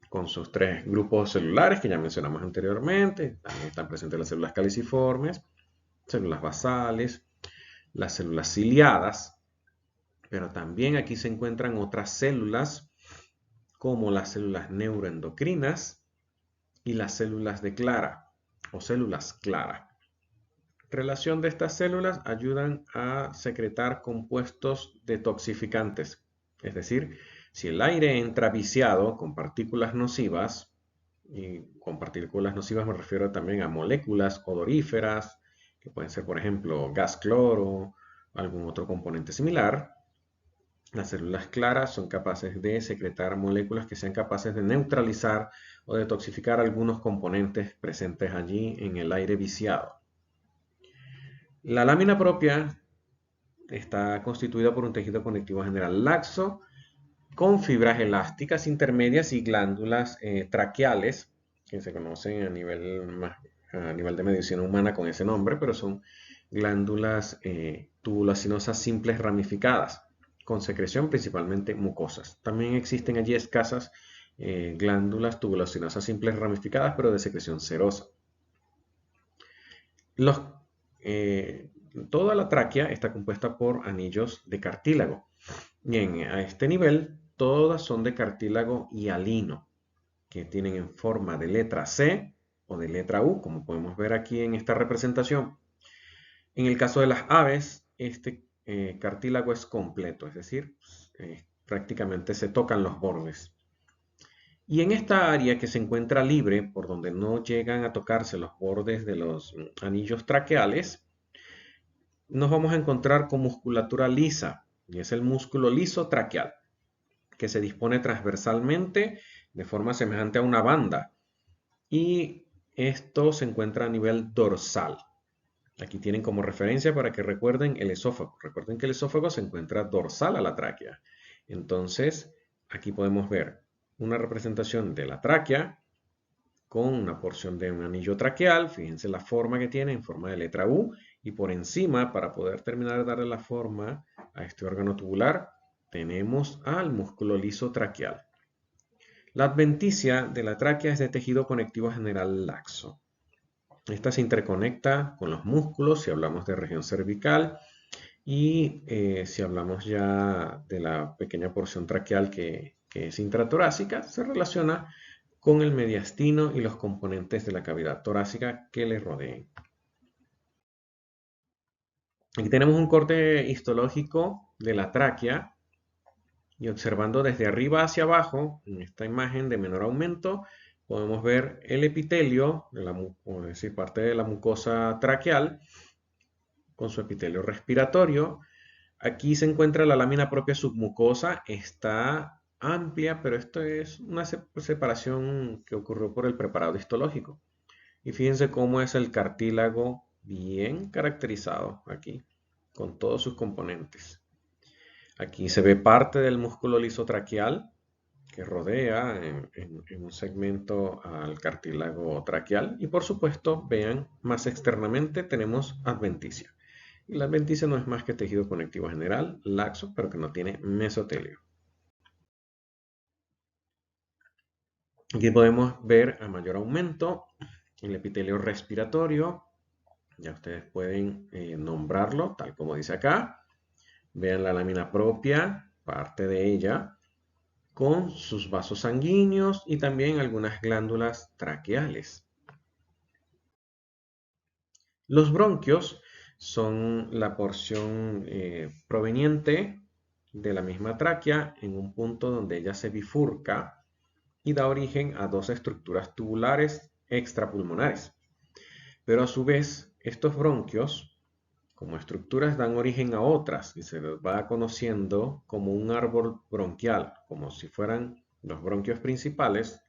con sus tres grupos celulares que ya mencionamos anteriormente. También están presentes las células caliciformes, células basales, las células ciliadas, pero también aquí se encuentran otras células como las células neuroendocrinas y las células de Clara o células Clara. Relación de estas células ayudan a secretar compuestos detoxificantes, es decir, si el aire entra viciado con partículas nocivas, y con partículas nocivas me refiero también a moléculas odoríferas, que pueden ser por ejemplo gas cloro o algún otro componente similar, las células claras son capaces de secretar moléculas que sean capaces de neutralizar o detoxificar algunos componentes presentes allí en el aire viciado. La lámina propia está constituida por un tejido conectivo general laxo con fibras elásticas intermedias y glándulas traqueales que se conocen a nivel de medicina humana con ese nombre, pero son glándulas tubulacinosas simples ramificadas con secreción principalmente mucosas. También existen allí escasas glándulas tubulacinosas simples ramificadas, pero de secreción serosa. Toda la tráquea está compuesta por anillos de cartílago. Bien, a este nivel todas son de cartílago hialino, que tienen en forma de letra C o de letra U, como podemos ver aquí en esta representación. En el caso de las aves, este cartílago es completo, es decir, prácticamente se tocan los bordes. Y en esta área que se encuentra libre, por donde no llegan a tocarse los bordes de los anillos traqueales, nos vamos a encontrar con musculatura lisa, y es el músculo liso traqueal, que se dispone transversalmente de forma semejante a una banda. Y esto se encuentra a nivel dorsal. Aquí tienen como referencia para que recuerden el esófago. Recuerden que el esófago se encuentra dorsal a la tráquea. Entonces, aquí podemos ver una representación de la tráquea con una porción de un anillo traqueal. Fíjense la forma que tiene en forma de letra U. Y por encima, para poder terminar de darle la forma a este órgano tubular, tenemos al músculo liso traqueal. La adventicia de la tráquea es de tejido conectivo general laxo. Esta se interconecta con los músculos si hablamos de región cervical y si hablamos ya de la pequeña porción traqueal que es intratorácica, se relaciona con el mediastino y los componentes de la cavidad torácica que le rodeen. Aquí tenemos un corte histológico de la tráquea y observando desde arriba hacia abajo, en esta imagen de menor aumento, podemos ver el epitelio, es decir, parte de la mucosa traqueal, con su epitelio respiratorio. Aquí se encuentra la lámina propia submucosa, está amplia, pero esto es una separación que ocurrió por el preparado histológico. Y fíjense cómo es el cartílago bien caracterizado aquí, con todos sus componentes. Aquí se ve parte del músculo liso traqueal que rodea en un segmento al cartílago traqueal. Y por supuesto, vean, más externamente tenemos adventicia. Y la adventicia no es más que tejido conectivo general, laxo, pero que no tiene mesotelio. Aquí podemos ver a mayor aumento el epitelio respiratorio. Ya ustedes pueden nombrarlo tal como dice acá. Vean la lámina propia, parte de ella, con sus vasos sanguíneos y también algunas glándulas traqueales. Los bronquios son la porción proveniente de la misma tráquea en un punto donde ella se bifurca y da origen a dos estructuras tubulares extrapulmonares. Pero a su vez, estos bronquios, como estructuras, dan origen a otras y se les va conociendo como un árbol bronquial, como si fueran los bronquios principales,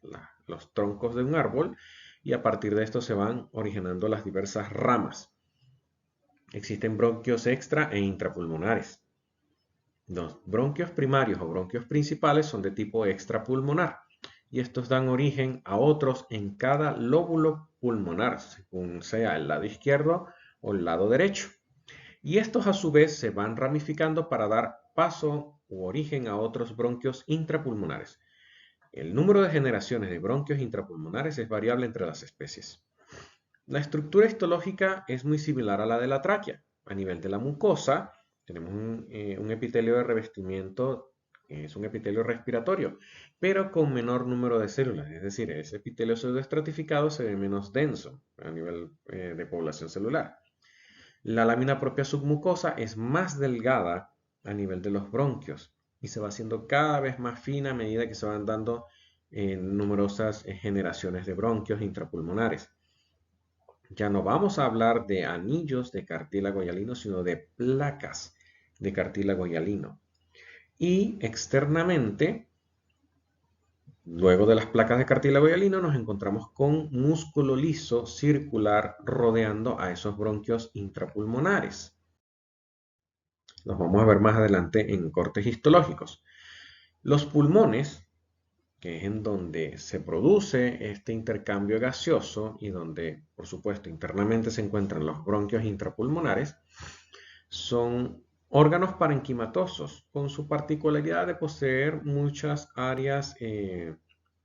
los troncos de un árbol, y a partir de esto se van originando las diversas ramas. Existen bronquios extra e intrapulmonares. Los bronquios primarios o bronquios principales son de tipo extrapulmonar y estos dan origen a otros en cada lóbulo pulmonar, según sea el lado izquierdo o el lado derecho. Y estos a su vez se van ramificando para dar paso u origen a otros bronquios intrapulmonares. El número de generaciones de bronquios intrapulmonares es variable entre las especies. La estructura histológica es muy similar a la de la tráquea. A nivel de la mucosa, tenemos un epitelio de revestimiento, es un epitelio respiratorio, pero con menor número de células. Es decir, ese epitelio pseudoestratificado se ve menos denso a nivel de población celular. La lámina propia submucosa es más delgada a nivel de los bronquios y se va haciendo cada vez más fina a medida que se van dando numerosas generaciones de bronquios intrapulmonares. Ya no vamos a hablar de anillos de cartílago hialino, sino de placas de cartílago hialino. Y externamente, luego de las placas de cartílago hialino, nos encontramos con músculo liso circular rodeando a esos bronquios intrapulmonares. Los vamos a ver más adelante en cortes histológicos. Los pulmones, que es en donde se produce este intercambio gaseoso y donde, por supuesto, internamente se encuentran los bronquios intrapulmonares, son órganos parenquimatosos, con su particularidad de poseer muchas áreas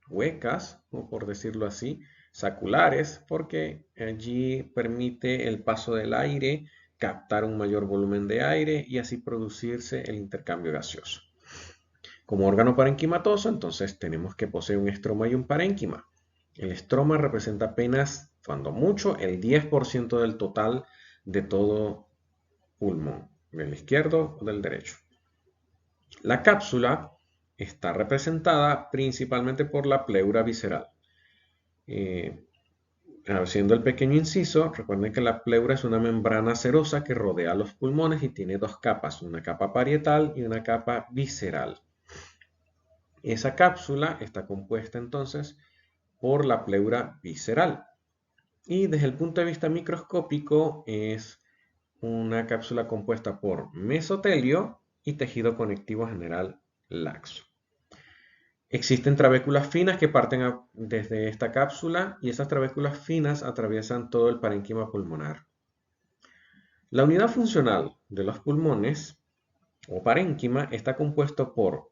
huecas, o por decirlo así, saculares, porque allí permite el paso del aire, captar un mayor volumen de aire y así producirse el intercambio gaseoso. Como órgano parenquimatoso, entonces tenemos que poseer un estroma y un parénquima. El estroma representa apenas, cuando mucho, el 10% del total de todo pulmón, del izquierdo o del derecho. La cápsula está representada principalmente por la pleura visceral. Haciendo el pequeño inciso, recuerden que la pleura es una membrana serosa que rodea los pulmones y tiene dos capas, una capa parietal y una capa visceral. Esa cápsula está compuesta entonces por la pleura visceral y desde el punto de vista microscópico es una cápsula compuesta por mesotelio y tejido conectivo general laxo. Existen trabéculas finas que parten desde esta cápsula y esas trabéculas finas atraviesan todo el parénquima pulmonar. La unidad funcional de los pulmones o parénquima está compuesto por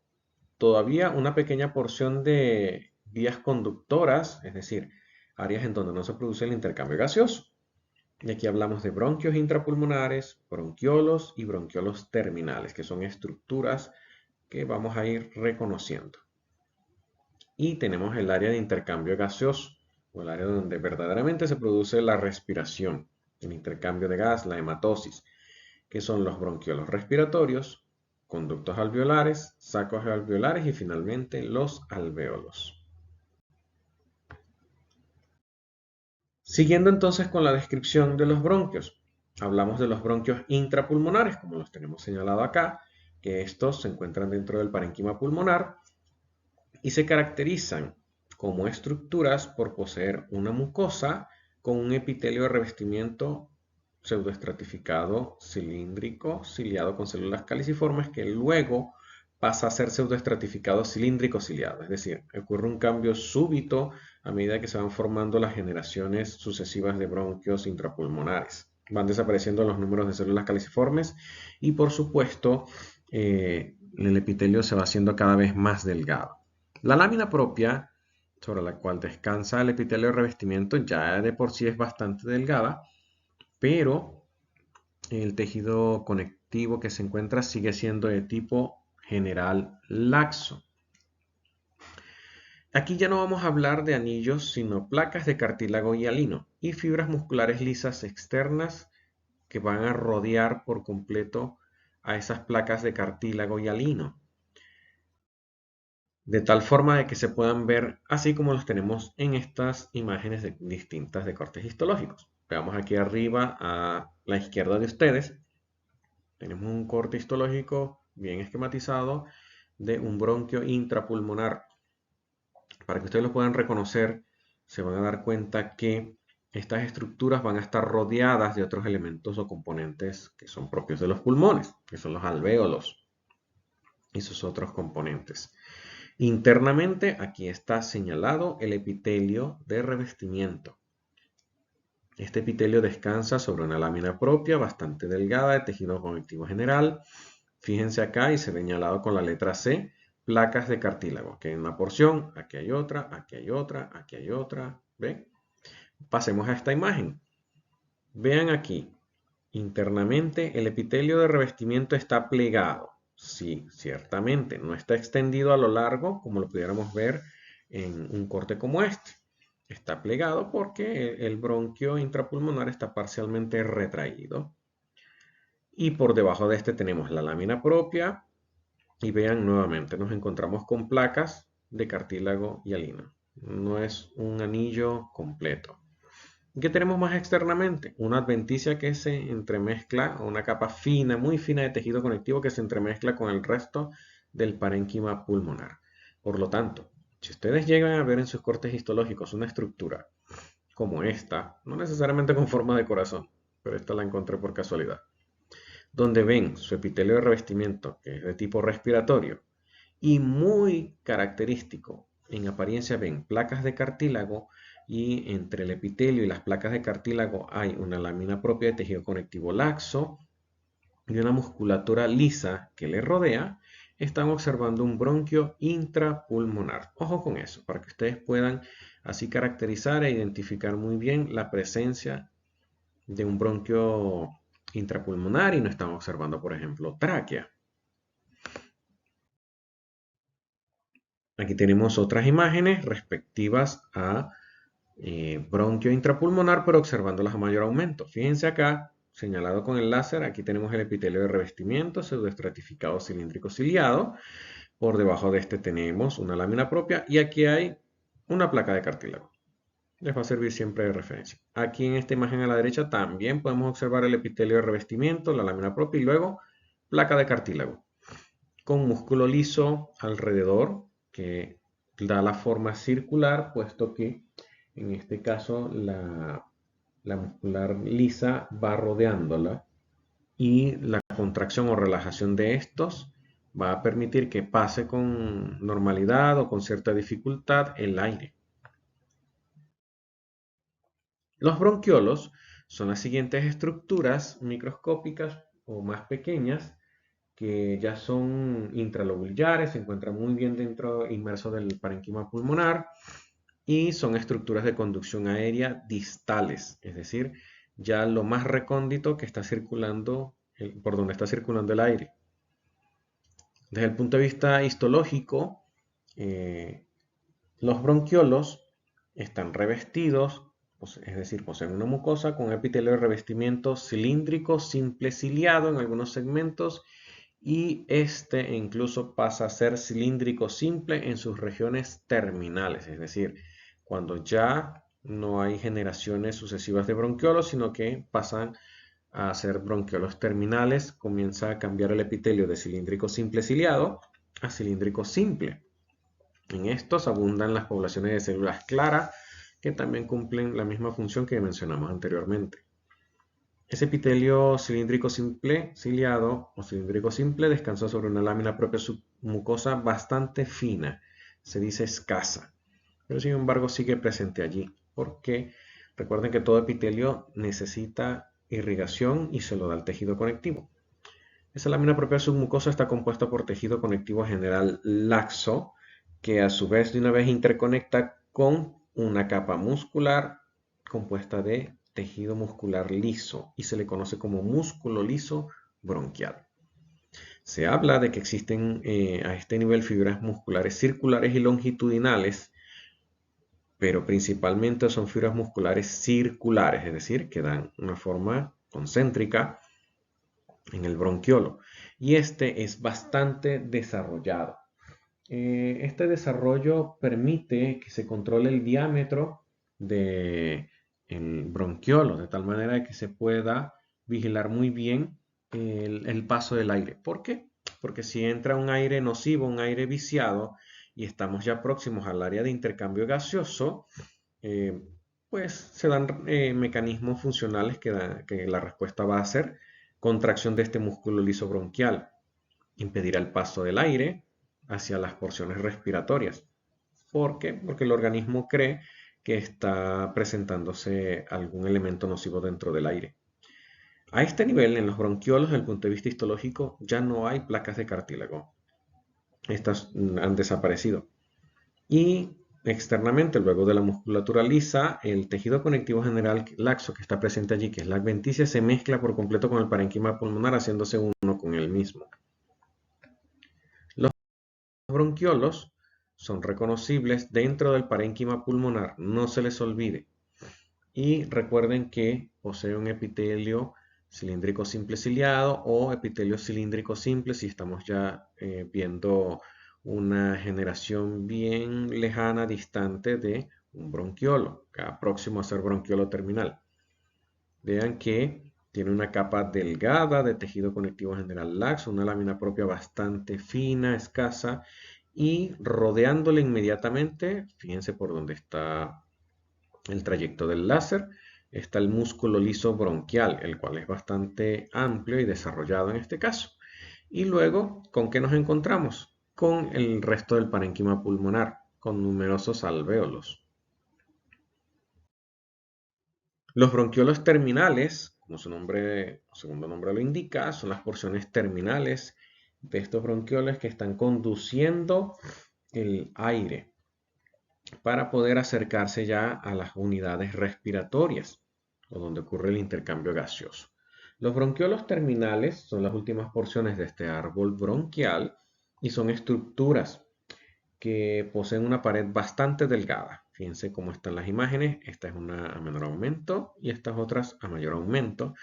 todavía una pequeña porción de vías conductoras, es decir, áreas en donde no se produce el intercambio gaseoso. Y aquí hablamos de bronquios intrapulmonares, bronquiolos y bronquiolos terminales, que son estructuras que vamos a ir reconociendo. Y tenemos el área de intercambio gaseoso, o el área donde verdaderamente se produce la respiración, el intercambio de gas, la hematosis, que son los bronquiolos respiratorios, conductos alveolares, sacos alveolares y finalmente los alvéolos. Siguiendo entonces con la descripción de los bronquios, hablamos de los bronquios intrapulmonares, como los tenemos señalado acá, que estos se encuentran dentro del parénquima pulmonar y se caracterizan como estructuras por poseer una mucosa con un epitelio de revestimiento pseudoestratificado cilíndrico ciliado con células caliciformes que luego pasa a ser pseudoestratificado cilíndrico ciliado, es decir, ocurre un cambio súbito a medida que se van formando las generaciones sucesivas de bronquios intrapulmonares. Van desapareciendo los números de células caliciformes y por supuesto el epitelio se va haciendo cada vez más delgado. La lámina propia sobre la cual descansa el epitelio de revestimiento ya de por sí es bastante delgada, pero el tejido conectivo que se encuentra sigue siendo de tipo general laxo. Aquí ya no vamos a hablar de anillos, sino placas de cartílago hialino y fibras musculares lisas externas que van a rodear por completo a esas placas de cartílago hialino. de tal forma de que se puedan ver así como los tenemos en estas imágenes distintas de cortes histológicos. Veamos aquí arriba a la izquierda de ustedes. Tenemos un corte histológico bien esquematizado de un bronquio intrapulmonar. Para que ustedes lo puedan reconocer, se van a dar cuenta que estas estructuras van a estar rodeadas de otros elementos o componentes que son propios de los pulmones, que son los alvéolos y sus otros componentes. Internamente, aquí está señalado el epitelio de revestimiento. Este epitelio descansa sobre una lámina propia bastante delgada de tejido conectivo general. Fíjense acá y se ve señalado con la letra C, placas de cartílago. Aquí hay una porción, aquí hay otra, aquí hay otra, aquí hay otra. ¿Ven? Pasemos a esta imagen. Vean aquí, internamente el epitelio de revestimiento está plegado. Sí, ciertamente, no está extendido a lo largo como lo pudiéramos ver en un corte como este. Está plegado porque el bronquio intrapulmonar está parcialmente retraído. Y por debajo de este tenemos la lámina propia. Y vean nuevamente, nos encontramos con placas de cartílago y alina. No es un anillo completo. ¿Qué tenemos más externamente? Una adventicia que se entremezcla, una capa fina, muy fina de tejido conectivo que se entremezcla con el resto del parénquima pulmonar. Por lo tanto, si ustedes llegan a ver en sus cortes histológicos una estructura como esta, no necesariamente con forma de corazón, pero esta la encontré por casualidad, donde ven su epitelio de revestimiento, que es de tipo respiratorio, y muy característico, en apariencia ven placas de cartílago, y entre el epitelio y las placas de cartílago hay una lámina propia de tejido conectivo laxo y una musculatura lisa que le rodea. Están observando un bronquio intrapulmonar. Ojo con eso, para que ustedes puedan así caracterizar e identificar muy bien la presencia de un bronquio intrapulmonar y no están observando, por ejemplo, tráquea. Aquí tenemos otras imágenes respectivas a bronquio intrapulmonar, pero observándolas a mayor aumento. Fíjense acá, señalado con el láser, aquí tenemos el epitelio de revestimiento pseudoestratificado cilíndrico ciliado. Por debajo de este tenemos una lámina propia y aquí hay una placa de cartílago. Les va a servir siempre de referencia. Aquí en esta imagen a la derecha también podemos observar el epitelio de revestimiento, la lámina propia y luego placa de cartílago con músculo liso alrededor que da la forma circular, puesto que en este caso la muscular lisa va rodeándola y la contracción o relajación de estos va a permitir que pase con normalidad o con cierta dificultad el aire. Los bronquiolos son las siguientes estructuras microscópicas o más pequeñas que ya son intralobulares, se encuentran muy bien dentro, inmersos del parénquima pulmonar, y son estructuras de conducción aérea distales, es decir, ya lo más recóndito que está circulando, por donde está circulando el aire. Desde el punto de vista histológico, los bronquiolos están revestidos, es decir, poseen una mucosa con epitelio de revestimiento cilíndrico simple ciliado en algunos segmentos, y este incluso pasa a ser cilíndrico simple en sus regiones terminales, es decir, cuando ya no hay generaciones sucesivas de bronquiolos, sino que pasan a ser bronquiolos terminales, comienza a cambiar el epitelio de cilíndrico simple ciliado a cilíndrico simple. En estos abundan las poblaciones de células claras, que también cumplen la misma función que mencionamos anteriormente. Ese epitelio cilíndrico simple, ciliado o cilíndrico simple, descansa sobre una lámina propia submucosa bastante fina, se dice escasa, pero sin embargo sigue presente allí, porque recuerden que todo epitelio necesita irrigación y se lo da el tejido conectivo. Esa lámina propia submucosa está compuesta por tejido conectivo general laxo, que a su vez de una vez interconecta con una capa muscular compuesta de tejido muscular liso y se le conoce como músculo liso bronquial. Se habla de que existen a este nivel fibras musculares circulares y longitudinales, pero principalmente son fibras musculares circulares, es decir, que dan una forma concéntrica en el bronquiolo, y este es bastante desarrollado. Este desarrollo permite que se controle el diámetro del bronquiolo, de tal manera que se pueda vigilar muy bien el paso del aire. ¿Por qué? Porque si entra un aire nocivo, un aire viciado, y estamos ya próximos al área de intercambio gaseoso, eh, pues se dan mecanismos funcionales que la respuesta va a ser contracción de este músculo liso bronquial, impedirá el paso del aire hacia las porciones respiratorias. ¿Por qué? Porque el organismo cree que está presentándose algún elemento nocivo dentro del aire. A este nivel, en los bronquiolos, desde el punto de vista histológico, ya no hay placas de cartílago. Estas han desaparecido. Y externamente, luego de la musculatura lisa, el tejido conectivo general laxo que está presente allí, que es la adventicia, se mezcla por completo con el parénquima pulmonar, haciéndose uno con el mismo. Los bronquiolos son reconocibles dentro del parénquima pulmonar, no se les olvide. Y recuerden que posee un epitelio cilíndrico simple ciliado o epitelio cilíndrico simple si estamos ya viendo una generación bien lejana, distante de un bronquiolo, próximo a ser bronquiolo terminal. Vean que tiene una capa delgada de tejido conectivo general laxo, una lámina propia bastante fina, escasa, y rodeándole inmediatamente, fíjense por dónde está el trayecto del láser, está el músculo liso bronquial, el cual es bastante amplio y desarrollado en este caso. Y luego, ¿con qué nos encontramos? Con el resto del parénquima pulmonar, con numerosos alvéolos. Los bronquiolos terminales, como su segundo nombre lo indica, son las porciones terminales de estos bronquioles que están conduciendo el aire para poder acercarse ya a las unidades respiratorias o donde ocurre el intercambio gaseoso. Los bronquiolos terminales son las últimas porciones de este árbol bronquial y son estructuras que poseen una pared bastante delgada. Fíjense cómo están las imágenes. Esta es una a menor aumento y estas otras a mayor aumento,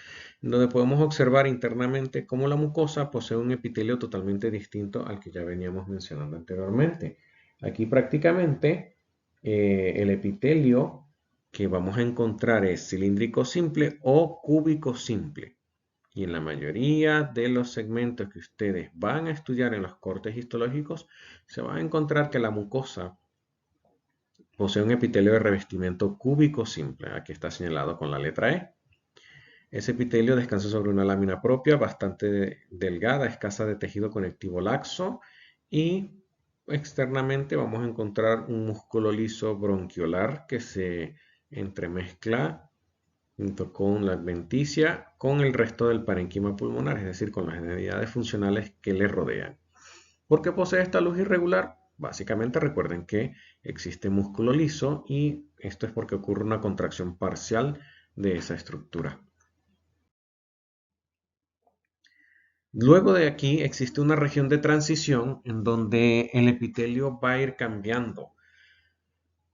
donde podemos observar internamente cómo la mucosa posee un epitelio totalmente distinto al que ya veníamos mencionando anteriormente. Aquí prácticamente el epitelio que vamos a encontrar es cilíndrico simple o cúbico simple. Y en la mayoría de los segmentos que ustedes van a estudiar en los cortes histológicos, se va a encontrar que la mucosa posee un epitelio de revestimiento cúbico simple. Aquí está señalado con la letra E. Ese epitelio descansa sobre una lámina propia bastante delgada, escasa de tejido conectivo laxo, y externamente vamos a encontrar un músculo liso bronquiolar que se entremezcla junto con la adventicia, con el resto del parénquima pulmonar, es decir, con las unidades funcionales que le rodean. ¿Por qué posee esta luz irregular? Básicamente recuerden que existe músculo liso y esto es porque ocurre una contracción parcial de esa estructura. Luego de aquí existe una región de transición en donde el epitelio va a ir cambiando.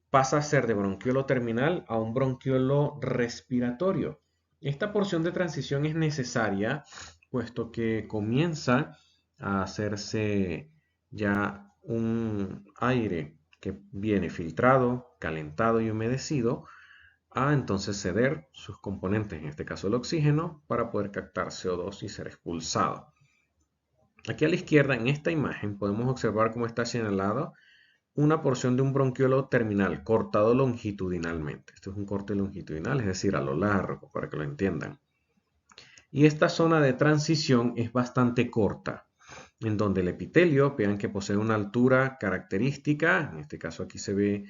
Pasa a ser de bronquiolo terminal a un bronquiolo respiratorio. Esta porción de transición es necesaria puesto que comienza a hacerse ya un aire que viene filtrado, calentado y humedecido a entonces ceder sus componentes, en este caso el oxígeno, para poder captar CO2 y ser expulsado. Aquí a la izquierda en esta imagen podemos observar cómo está señalado una porción de un bronquiolo terminal cortado longitudinalmente. Esto es un corte longitudinal, es decir, a lo largo, para que lo entiendan. Y esta zona de transición es bastante corta, en donde el epitelio, vean que posee una altura característica, en este caso aquí se ve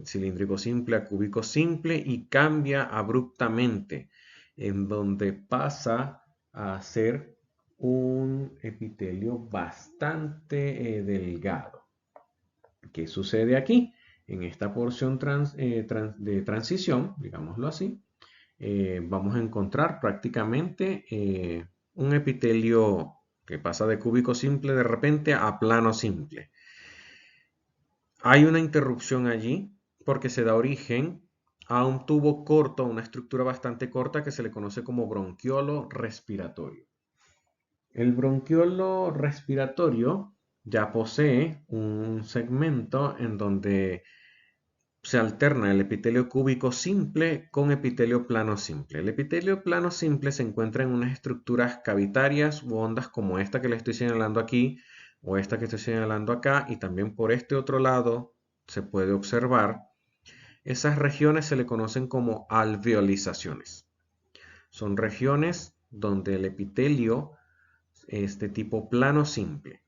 cilíndrico simple a cúbico simple y cambia abruptamente, en donde pasa a ser un epitelio bastante delgado. ¿Qué sucede aquí? En esta porción de transición, digámoslo así, vamos a encontrar prácticamente un epitelio que pasa de cúbico simple de repente a plano simple. Hay una interrupción allí porque se da origen a un tubo corto, una estructura bastante corta que se le conoce como bronquiolo respiratorio. El bronquiolo respiratorio ya posee un segmento en donde se alterna el epitelio cúbico simple con epitelio plano simple. El epitelio plano simple se encuentra en unas estructuras cavitarias u ondas como esta que le estoy señalando aquí o esta que estoy señalando acá, y también por este otro lado se puede observar. Esas regiones se le conocen como alveolizaciones. Son regiones donde el epitelio es de tipo plano simple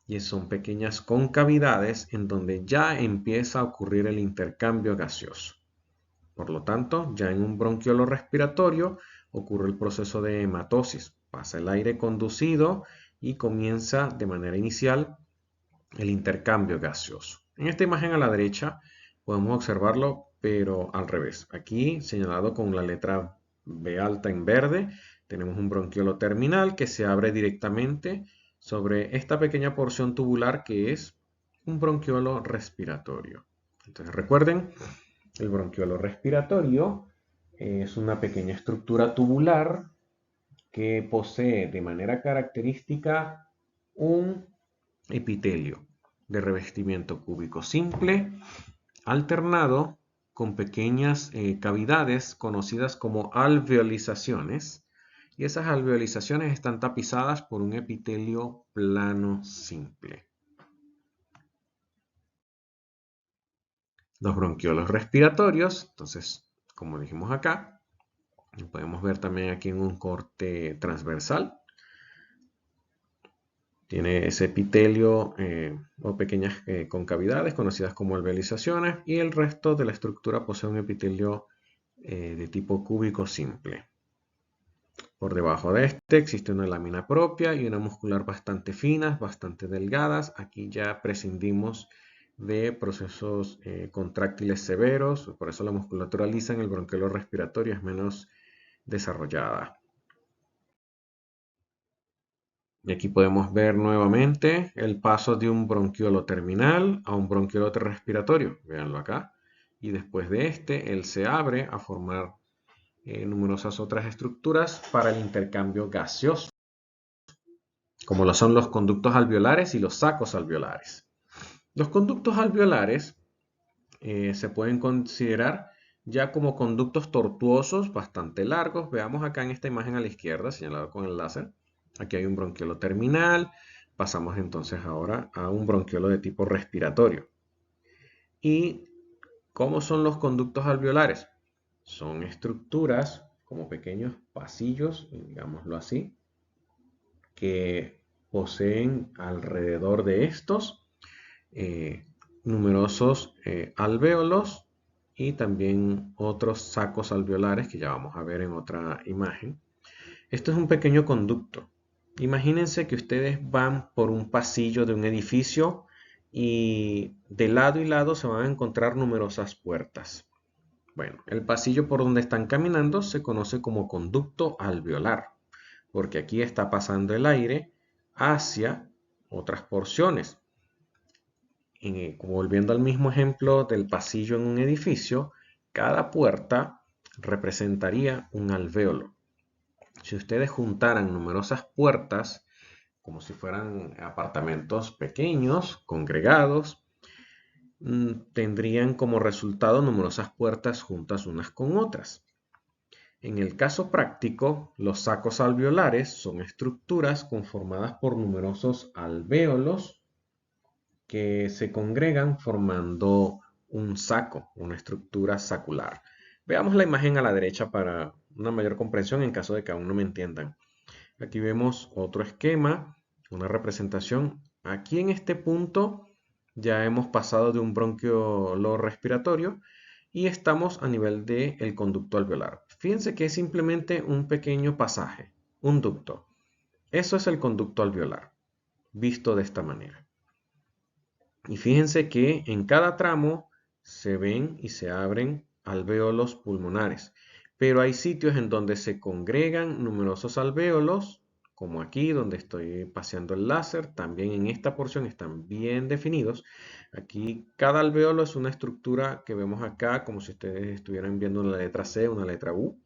y son pequeñas concavidades en donde ya empieza a ocurrir el intercambio gaseoso. Por lo tanto, ya en un bronquiolo respiratorio ocurre el proceso de hematosis. Pasa el aire conducido y comienza de manera inicial el intercambio gaseoso. En esta imagen a la derecha podemos observarlo, pero al revés. Aquí señalado con la letra B alta en verde, tenemos un bronquiolo terminal que se abre directamente sobre esta pequeña porción tubular que es un bronquiolo respiratorio. Entonces recuerden, el bronquiolo respiratorio es una pequeña estructura tubular que posee de manera característica un epitelio de revestimiento cúbico simple alternado con pequeñas cavidades conocidas como alveolizaciones, y esas alveolizaciones están tapizadas por un epitelio plano simple. Los bronquiolos respiratorios, entonces, como dijimos acá, podemos ver también aquí en un corte transversal. Tiene ese epitelio o pequeñas concavidades conocidas como alveolizaciones, y el resto de la estructura posee un epitelio de tipo cúbico simple. Por debajo de este existe una lámina propia y una muscular bastante finas, bastante delgadas. Aquí ya prescindimos de procesos contráctiles severos, por eso la musculatura lisa en el bronquiolo respiratorio es menos desarrollada. Y aquí podemos ver nuevamente el paso de un bronquiolo terminal a un bronquiolo respiratorio. Véanlo acá. Y después de este, él se abre a formar numerosas otras estructuras para el intercambio gaseoso, como lo son los conductos alveolares y los sacos alveolares. Los conductos alveolares se pueden considerar ya como conductos tortuosos bastante largos. Veamos acá en esta imagen a la izquierda, señalado con el láser. Aquí hay un bronquiolo terminal. Pasamos entonces ahora a un bronquiolo de tipo respiratorio. ¿Y cómo son los conductos alveolares? Son estructuras como pequeños pasillos, digámoslo así, que poseen alrededor de estos numerosos alvéolos y también otros sacos alveolares que ya vamos a ver en otra imagen. Esto es un pequeño conducto. Imagínense que ustedes van por un pasillo de un edificio y de lado y lado se van a encontrar numerosas puertas. Bueno, el pasillo por donde están caminando se conoce como conducto alveolar, porque aquí está pasando el aire hacia otras porciones. Volviendo al mismo ejemplo del pasillo en un edificio, cada puerta representaría un alvéolo. Si ustedes juntaran numerosas puertas, como si fueran apartamentos pequeños, congregados, tendrían como resultado numerosas puertas juntas unas con otras. En el caso práctico, los sacos alveolares son estructuras conformadas por numerosos alvéolos que se congregan formando un saco, una estructura sacular. Veamos la imagen a la derecha para una mayor comprensión en caso de que aún no me entiendan. Aquí vemos otro esquema, una representación. Aquí en este punto ya hemos pasado de un bronquiolo respiratorio y estamos a nivel del conducto alveolar. Fíjense que es simplemente un pequeño pasaje, un ducto. Eso es el conducto alveolar, visto de esta manera. Y fíjense que en cada tramo se ven y se abren alvéolos pulmonares, pero hay sitios en donde se congregan numerosos alvéolos, como aquí donde estoy paseando el láser. También en esta porción están bien definidos. Aquí cada alvéolo es una estructura que vemos acá, como si ustedes estuvieran viendo una letra C, una letra U.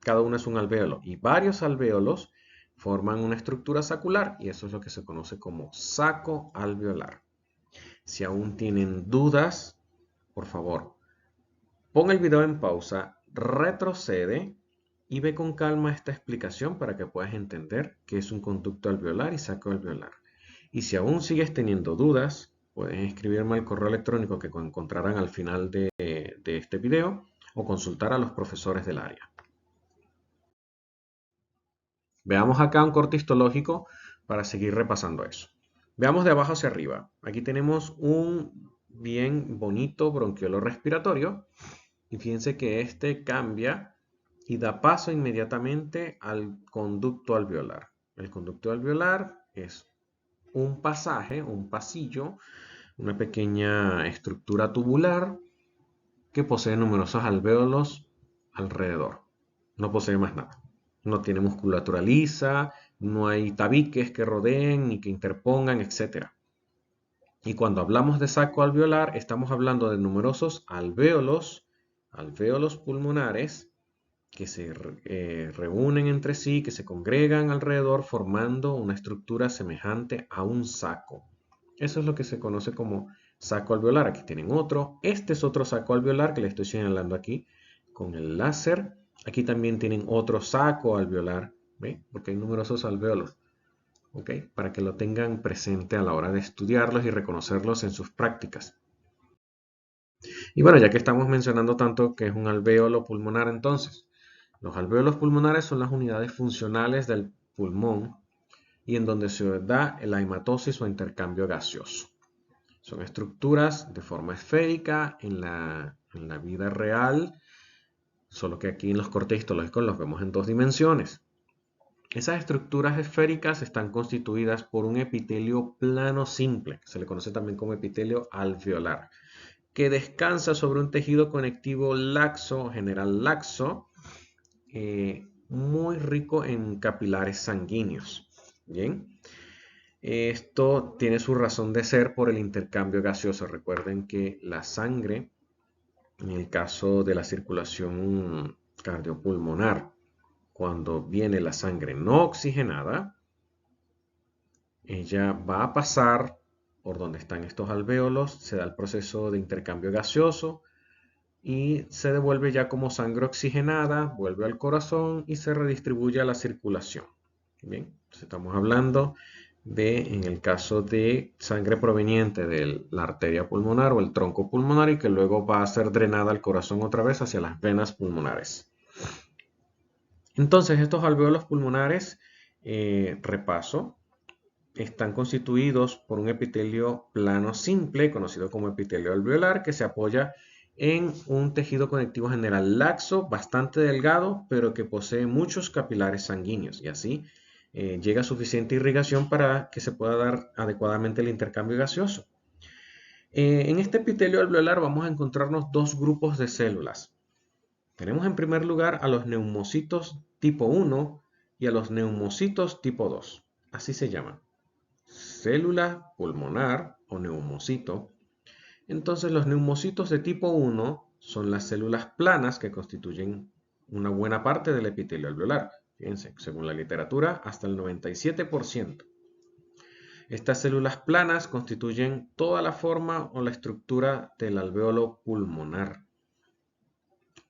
Cada uno es un alvéolo y varios alvéolos forman una estructura sacular y eso es lo que se conoce como saco alveolar. Si aún tienen dudas, por favor, pon el video en pausa, retrocede y ve con calma esta explicación para que puedas entender qué es un conducto alveolar y saco alveolar. Y si aún sigues teniendo dudas, pueden escribirme al correo electrónico que encontrarán al final de este video o consultar a los profesores del área. Veamos acá un corte histológico para seguir repasando eso. Veamos de abajo hacia arriba. Aquí tenemos un bien bonito bronquiolo respiratorio. Y fíjense que este cambia y da paso inmediatamente al conducto alveolar. El conducto alveolar es un pasaje, un pasillo, una pequeña estructura tubular que posee numerosos alvéolos alrededor. No posee más nada. No tiene musculatura lisa, no hay tabiques que rodeen ni que interpongan, etc. Y cuando hablamos de saco alveolar, estamos hablando de numerosos alvéolos pulmonares que se reúnen entre sí, que se congregan alrededor formando una estructura semejante a un saco. Eso es lo que se conoce como saco alveolar. Aquí tienen otro. Este es otro saco alveolar que les estoy señalando aquí con el láser. Aquí también tienen otro saco alveolar, ¿ve? Porque hay numerosos alvéolos. ¿Ok? Para que lo tengan presente a la hora de estudiarlos y reconocerlos en sus prácticas. Y bueno, ya que estamos mencionando tanto que es un alvéolo pulmonar entonces, los alvéolos pulmonares son las unidades funcionales del pulmón y en donde se da la hematosis o intercambio gaseoso. Son estructuras de forma esférica en la vida real, solo que aquí en los cortes histológicos los vemos en dos dimensiones. Esas estructuras esféricas están constituidas por un epitelio plano simple, se le conoce también como epitelio alveolar, que descansa sobre un tejido conectivo laxo, general laxo, muy rico en capilares sanguíneos. Bien, esto tiene su razón de ser por el intercambio gaseoso. Recuerden que la sangre, en el caso de la circulación cardiopulmonar, cuando viene la sangre no oxigenada, ella va a pasar por donde están estos alvéolos, se da el proceso de intercambio gaseoso y se devuelve ya como sangre oxigenada, vuelve al corazón y se redistribuye a la circulación. Bien, entonces estamos hablando de, en el caso de sangre proveniente de la arteria pulmonar o el tronco pulmonar y que luego va a ser drenada al corazón otra vez hacia las venas pulmonares. Entonces estos alvéolos pulmonares, repaso, están constituidos por un epitelio plano simple, conocido como epitelio alveolar, que se apoya en un tejido conectivo general laxo, bastante delgado, pero que posee muchos capilares sanguíneos y así llega suficiente irrigación para que se pueda dar adecuadamente el intercambio gaseoso. En este epitelio alveolar vamos a encontrarnos dos grupos de células. Tenemos en primer lugar a los neumocitos tipo 1 y a los neumocitos tipo 2. Así se llaman. Célula pulmonar o neumocito. Entonces los neumocitos de tipo 1 son las células planas que constituyen una buena parte del epitelio alveolar. Fíjense, según la literatura, hasta el 97%. Estas células planas constituyen toda la forma o la estructura del alvéolo pulmonar.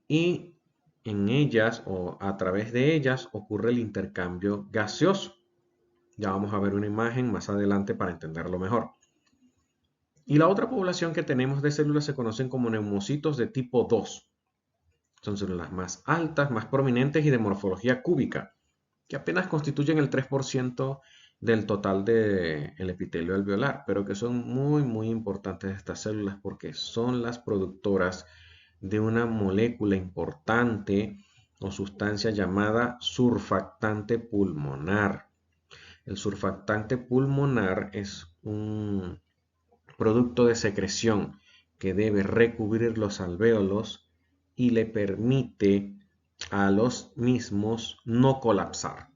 Y en ellas o a través de ellas ocurre el intercambio gaseoso. Ya vamos a ver una imagen más adelante para entenderlo mejor. Y la otra población que tenemos de células se conocen como neumocitos de tipo 2. Son células más altas, más prominentes y de morfología cúbica, que apenas constituyen el 3% del total del epitelio alveolar, pero que son muy importantes estas células porque son las productoras de una molécula importante o sustancia llamada surfactante pulmonar. El surfactante pulmonar es un producto de secreción que debe recubrir los alvéolos y le permite a los mismos no colapsar.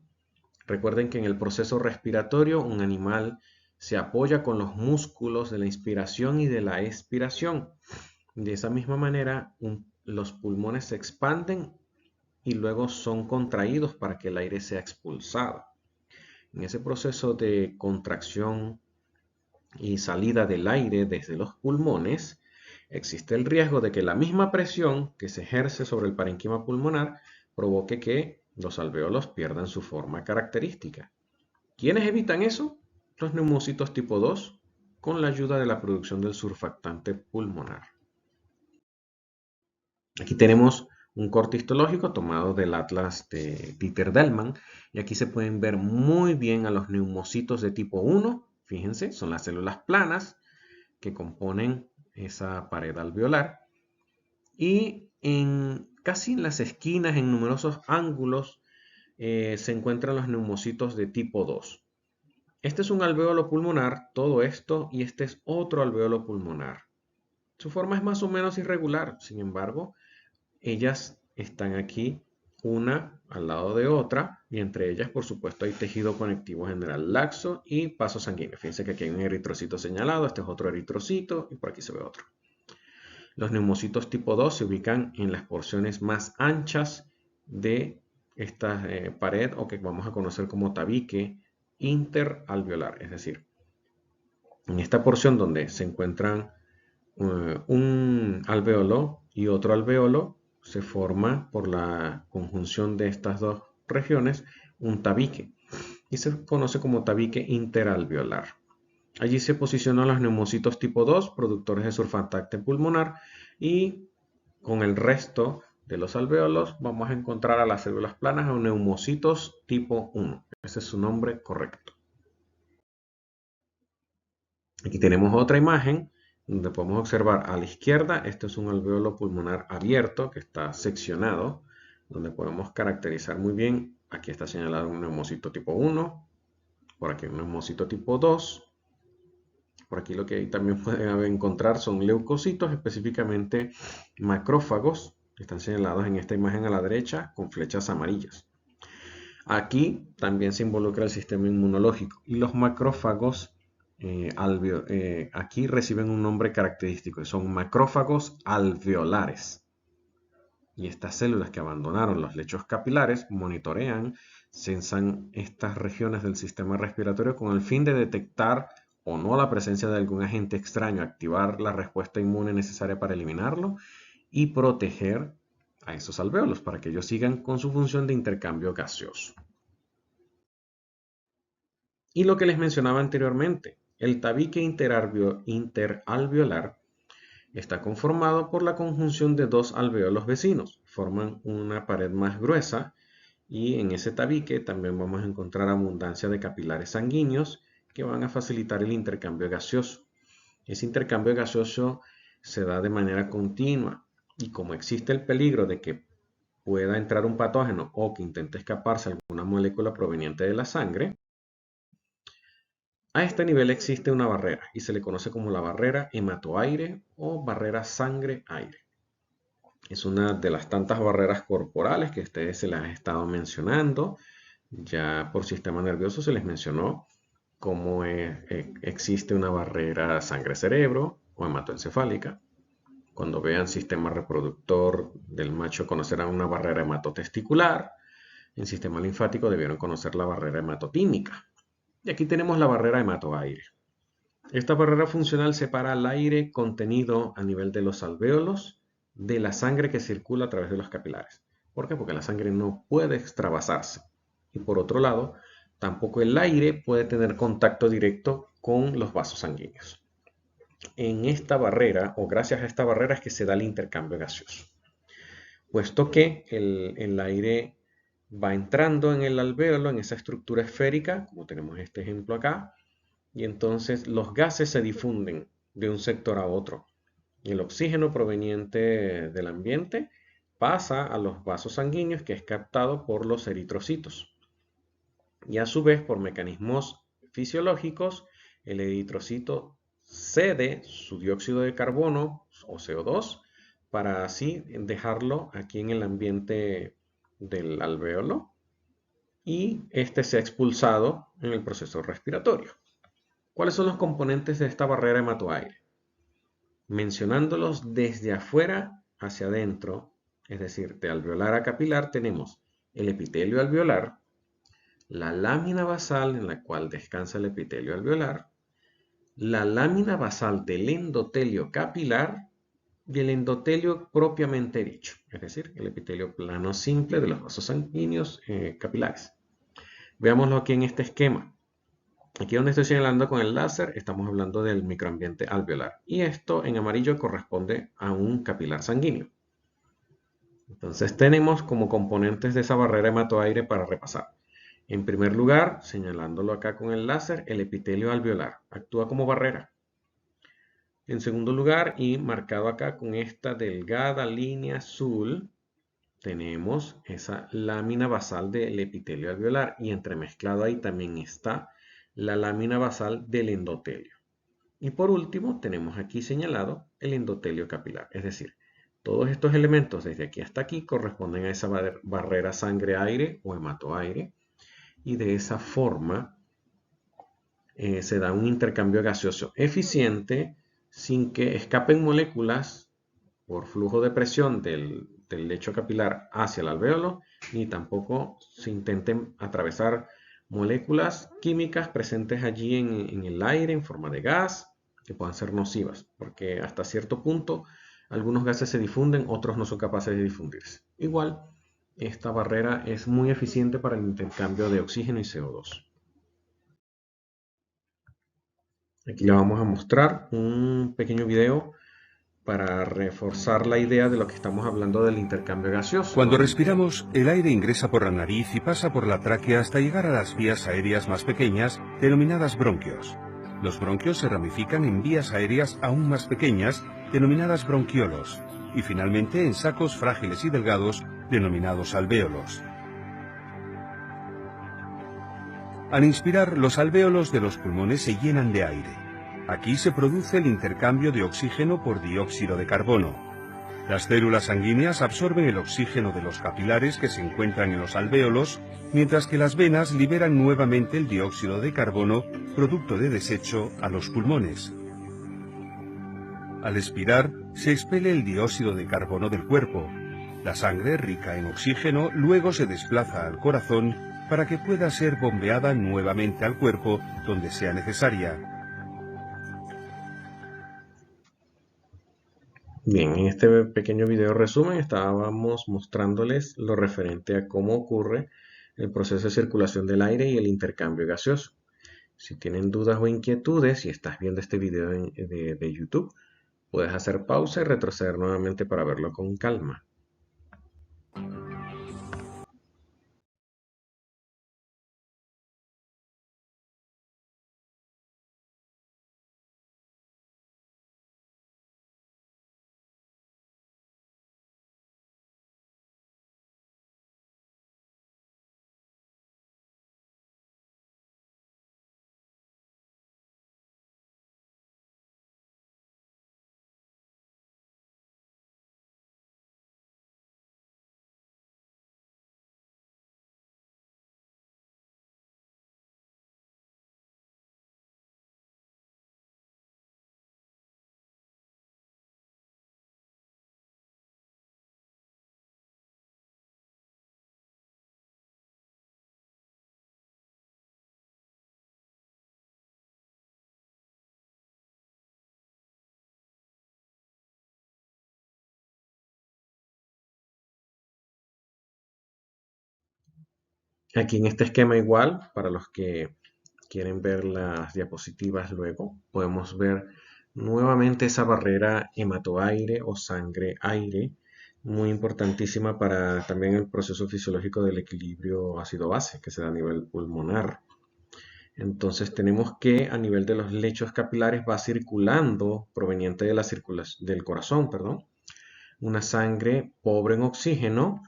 Recuerden que en el proceso respiratorio un animal se apoya con los músculos de la inspiración y de la expiración. De esa misma manera, los pulmones se expanden y luego son contraídos para que el aire sea expulsado. en ese proceso de contracción y salida del aire desde los pulmones, existe el riesgo de que la misma presión que se ejerce sobre el parenquima pulmonar provoque que los alvéolos pierdan su forma característica. ¿Quiénes evitan eso? Los neumocitos tipo 2, con la ayuda de la producción del surfactante pulmonar. Aquí tenemos un corte histológico tomado del atlas de Peter Delman, y aquí se pueden ver muy bien a los neumocitos de tipo 1. Fíjense, son las células planas que componen esa pared alveolar, y casi en las esquinas, en numerosos ángulos, se encuentran los neumocitos de tipo 2. Este es un alvéolo pulmonar, todo esto, y este es otro alvéolo pulmonar. Su forma es más o menos irregular, sin embargo, ellas están aquí una al lado de otra, y entre ellas, por supuesto, hay tejido conectivo general laxo y paso sanguíneo. Fíjense que aquí hay un eritrocito señalado, este es otro eritrocito, y por aquí se ve otro. Los neumocitos tipo 2 se ubican en las porciones más anchas de esta pared, o que vamos a conocer como tabique interalveolar, es decir, en esta porción donde se encuentran un alvéolo y otro alvéolo, se forma por la conjunción de estas dos regiones un tabique, y se conoce como tabique interalveolar. Allí se posicionan los neumocitos tipo 2, productores de surfactante pulmonar, y con el resto de los alvéolos vamos a encontrar a las células planas o neumocitos tipo 1. Ese es su nombre correcto. Aquí tenemos otra imagen donde podemos observar a la izquierda, este es un alvéolo pulmonar abierto que está seccionado, donde podemos caracterizar muy bien. Aquí está señalado un neumocito tipo 1, por aquí un neumocito tipo 2. Por aquí lo que también pueden encontrar son leucocitos, específicamente macrófagos, que están señalados en esta imagen a la derecha con flechas amarillas. Aquí también se involucra el sistema inmunológico, y los macrófagos aquí reciben un nombre característico, son macrófagos alveolares. Y estas células que abandonaron los lechos capilares monitorean, censan estas regiones del sistema respiratorio con el fin de detectar o no la presencia de algún agente extraño, activar la respuesta inmune necesaria para eliminarlo y proteger a esos alvéolos para que ellos sigan con su función de intercambio gaseoso. Y lo que les mencionaba anteriormente, el tabique interalveolar está conformado por la conjunción de dos alvéolos vecinos, forman una pared más gruesa, y en ese tabique también vamos a encontrar abundancia de capilares sanguíneos que van a facilitar el intercambio gaseoso. Ese intercambio gaseoso se da de manera continua, y como existe el peligro de que pueda entrar un patógeno o que intente escaparse alguna molécula proveniente de la sangre, a este nivel existe una barrera y se le conoce como la barrera hemato-aire o barrera sangre-aire. Es una de las tantas barreras corporales que ustedes se las han estado mencionando. Ya por sistema nervioso se les mencionó cómo existe una barrera sangre-cerebro o hematoencefálica. Cuando vean sistema reproductor del macho, conocerán una barrera hematotesticular. En sistema linfático debieron conocer la barrera hematotímica. Y aquí tenemos la barrera hemato-aire. Esta barrera funcional separa el aire contenido a nivel de los alvéolos de la sangre que circula a través de los capilares. ¿Por qué? Porque la sangre no puede extravasarse. Y por otro lado, tampoco el aire puede tener contacto directo con los vasos sanguíneos. En esta barrera, o gracias a esta barrera, es que se da el intercambio gaseoso. Puesto que el aire va entrando en el alvéolo, en esa estructura esférica, como tenemos este ejemplo acá, y entonces los gases se difunden de un sector a otro. Y el oxígeno proveniente del ambiente pasa a los vasos sanguíneos, que es captado por los eritrocitos. Y a su vez, por mecanismos fisiológicos, el eritrocito cede su dióxido de carbono o CO2 para así dejarlo aquí en el ambiente del alvéolo, y este se ha expulsado en el proceso respiratorio. ¿Cuáles son los componentes de esta barrera hemato-aire? Mencionándolos desde afuera hacia adentro, es decir, de alveolar a capilar, tenemos el epitelio alveolar, la lámina basal en la cual descansa el epitelio alveolar, la lámina basal del endotelio capilar y el endotelio propiamente dicho, es decir, el epitelio plano simple de los vasos sanguíneos capilares. Veámoslo aquí en este esquema. Aquí donde estoy señalando con el láser, estamos hablando del microambiente alveolar. Y esto en amarillo corresponde a un capilar sanguíneo. Entonces tenemos como componentes de esa barrera hematoaire para repasar. En primer lugar, señalándolo acá con el láser, el epitelio alveolar actúa como barrera. En segundo lugar, y marcado acá con esta delgada línea azul, tenemos esa lámina basal del epitelio alveolar y entremezclado ahí también está la lámina basal del endotelio. Y por último, tenemos aquí señalado el endotelio capilar, es decir, todos estos elementos desde aquí hasta aquí corresponden a esa barrera sangre-aire o hemato-aire y de esa forma se da un intercambio gaseoso eficiente sin que escapen moléculas por flujo de presión del lecho capilar hacia el alvéolo, ni tampoco se intenten atravesar moléculas químicas presentes allí en el aire en forma de gas que puedan ser nocivas, porque hasta cierto punto algunos gases se difunden, otros no son capaces de difundirse. Igual, esta barrera es muy eficiente para el intercambio de oxígeno y CO2. Aquí le vamos a mostrar un pequeño video para reforzar la idea de lo que estamos hablando del intercambio gaseoso, Cuando donde respiramos, el aire ingresa por la nariz y pasa por la tráquea hasta llegar a las vías aéreas más pequeñas, denominadas bronquios. Los bronquios se ramifican en vías aéreas aún más pequeñas, denominadas bronquiolos, y finalmente en sacos frágiles y delgados, denominados alvéolos. Al inspirar, los alvéolos de los pulmones se llenan de aire. Aquí se produce el intercambio de oxígeno por dióxido de carbono. Las células sanguíneas absorben el oxígeno de los capilares que se encuentran en los alvéolos, mientras que las venas liberan nuevamente el dióxido de carbono, producto de desecho, a los pulmones. Al expirar, se expele el dióxido de carbono del cuerpo. La sangre, rica en oxígeno, luego se desplaza al corazón para que pueda ser bombeada nuevamente al cuerpo donde sea necesaria. Bien, en este pequeño video resumen estábamos mostrándoles lo referente a cómo ocurre el proceso de circulación del aire y el intercambio gaseoso. Si tienen dudas o inquietudes, si estás viendo este video de YouTube, puedes hacer pausa y retroceder nuevamente para verlo con calma. Aquí en este esquema igual, para los que quieren ver las diapositivas luego, podemos ver nuevamente esa barrera hematoaire o sangre-aire, muy importantísima para también el proceso fisiológico del equilibrio ácido-base que se da a nivel pulmonar. Entonces tenemos que a nivel de los lechos capilares va circulando, proveniente de la circulación del corazón, perdón, una sangre pobre en oxígeno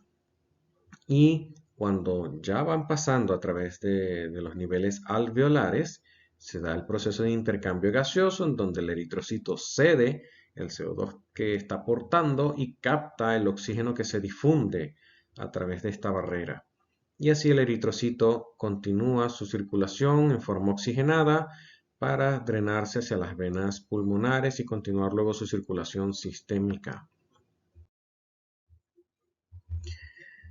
y cuando ya van pasando a través de los niveles alveolares, se da el proceso de intercambio gaseoso en donde el eritrocito cede el CO2 que está aportando y capta el oxígeno que se difunde a través de esta barrera. Y así el eritrocito continúa su circulación en forma oxigenada para drenarse hacia las venas pulmonares y continuar luego su circulación sistémica.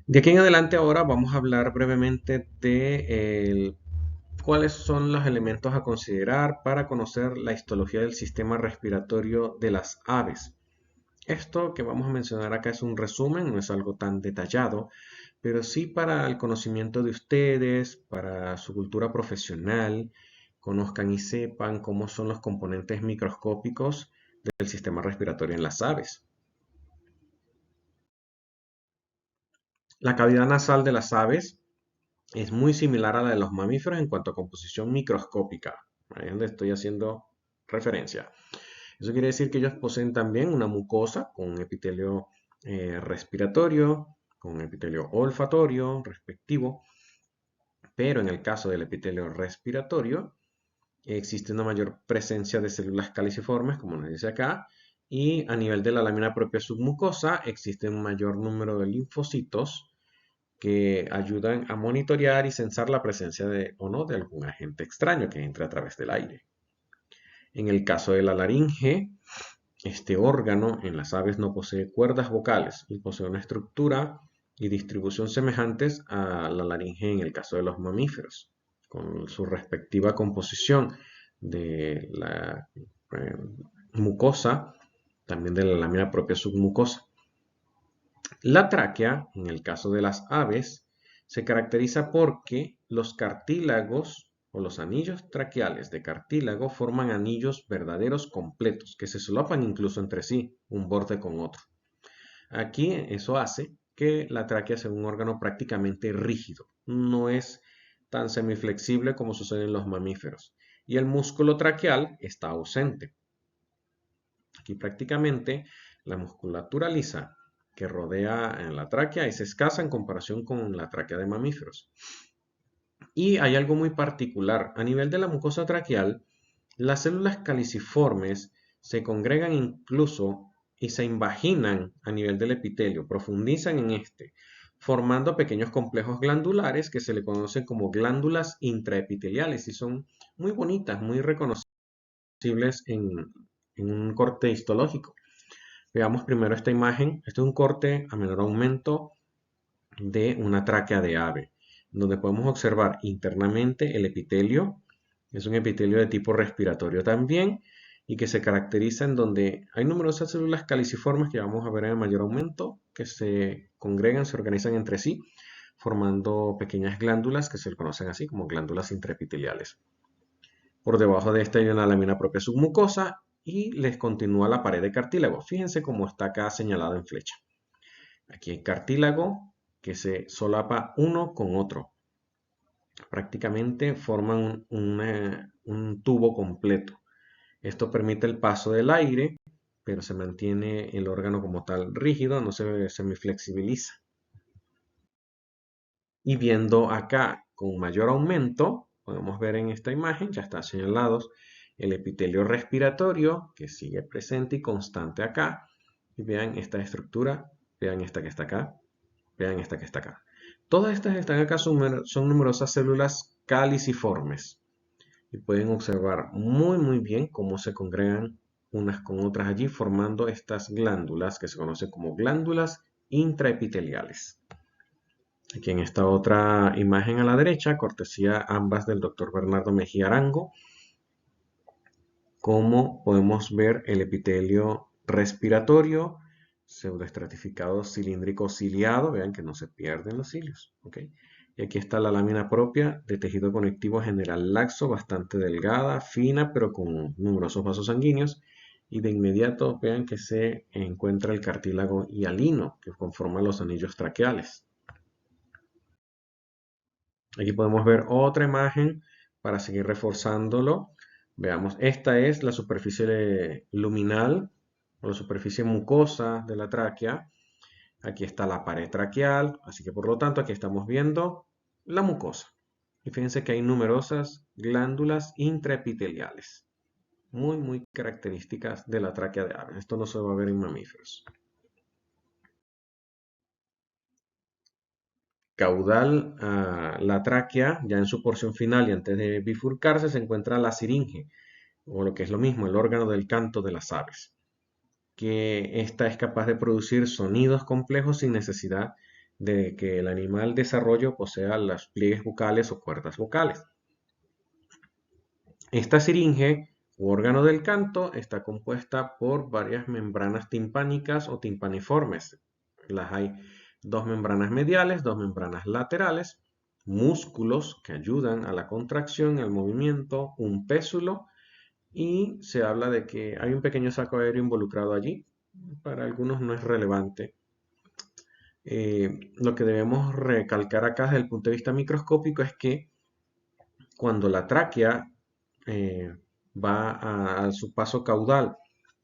De aquí en adelante ahora vamos a hablar brevemente de cuáles son los elementos a considerar para conocer la histología del sistema respiratorio de las aves. Esto que vamos a mencionar acá es un resumen, no es algo tan detallado, pero sí para el conocimiento de ustedes, para su cultura profesional, conozcan y sepan cómo son los componentes microscópicos del sistema respiratorio en las aves. La cavidad nasal de las aves es muy similar a la de los mamíferos en cuanto a composición microscópica. Ahí es donde estoy haciendo referencia. Eso quiere decir que ellos poseen también una mucosa con un epitelio respiratorio, con un epitelio olfatorio respectivo, pero en el caso del epitelio respiratorio existe una mayor presencia de células caliciformes, como nos dice acá, y a nivel de la lámina propia submucosa existe un mayor número de linfocitos que ayudan a monitorear y censar la presencia de o no de algún agente extraño que entre a través del aire. En el caso de la laringe, este órgano en las aves no posee cuerdas vocales y posee una estructura y distribución semejantes a la laringe en el caso de los mamíferos, con su respectiva composición de la mucosa, también de la lámina propia submucosa. La tráquea, en el caso de las aves, se caracteriza porque los cartílagos o los anillos traqueales de cartílago forman anillos verdaderos completos que se solapan incluso entre sí, un borde con otro. Aquí eso hace que la tráquea sea un órgano prácticamente rígido, no es tan semiflexible como sucede en los mamíferos. Y el músculo traqueal está ausente. Aquí prácticamente la musculatura lisa que rodea en la tráquea es escasa en comparación con la tráquea de mamíferos. Y hay algo muy particular. A nivel de la mucosa traqueal, las células caliciformes se congregan incluso y se invaginan a nivel del epitelio, profundizan en este, formando pequeños complejos glandulares que se le conocen como glándulas intraepiteliales y son muy bonitas, muy reconocibles en un corte histológico. Veamos primero esta imagen. Este es un corte a menor aumento de una tráquea de ave, donde podemos observar internamente el epitelio. Es un epitelio de tipo respiratorio también y que se caracteriza en donde hay numerosas células caliciformes que vamos a ver en mayor aumento, que se congregan, se organizan entre sí, formando pequeñas glándulas que se conocen así como glándulas intraepiteliales. Por debajo de esta hay una lámina propia submucosa y les continúa la pared de cartílago. Fíjense cómo está acá señalado en flecha. Aquí hay cartílago que se solapa uno con otro. Prácticamente forman un tubo completo. Esto permite el paso del aire, pero se mantiene el órgano como tal rígido, no se semiflexibiliza. Y viendo acá con mayor aumento, podemos ver en esta imagen, ya está señalados, el epitelio respiratorio que sigue presente y constante acá. Y vean esta estructura, vean esta que está acá, vean esta que está acá. Todas estas que están acá son numerosas células caliciformes. Y pueden observar muy bien cómo se congregan unas con otras allí formando estas glándulas que se conocen como glándulas intraepiteliales. Aquí en esta otra imagen a la derecha, cortesía ambas del doctor Bernardo Mejía Arango, cómo podemos ver el epitelio respiratorio, pseudoestratificado cilíndrico ciliado, vean que no se pierden los cilios, ¿ok? Y aquí está la lámina propia de tejido conectivo general laxo, bastante delgada, fina, pero con numerosos vasos sanguíneos. Y de inmediato vean que se encuentra el cartílago hialino, que conforma los anillos traqueales. Aquí podemos ver otra imagen para seguir reforzándolo. Veamos, esta es la superficie luminal o la superficie mucosa de la tráquea. Aquí está la pared traqueal, así que por lo tanto aquí estamos viendo la mucosa. Y fíjense que hay numerosas glándulas intraepiteliales, muy características de la tráquea de aves. Esto no se va a ver en mamíferos. Caudal a la tráquea, ya en su porción final y antes de bifurcarse, se encuentra la siringe, o lo que es lo mismo, el órgano del canto de las aves, que esta es capaz de producir sonidos complejos sin necesidad de que el animal desarrolle o posea los pliegues bucales o cuerdas vocales. Esta siringe u órgano del canto está compuesta por varias membranas timpánicas o timpaniformes. Las hay dos membranas mediales, dos membranas laterales, músculos que ayudan a la contracción y al movimiento, un pésulo, y se habla de que hay un pequeño saco aéreo involucrado allí. Para algunos no es relevante. Lo que debemos recalcar acá desde el punto de vista microscópico es que cuando la tráquea eh, va a su paso caudal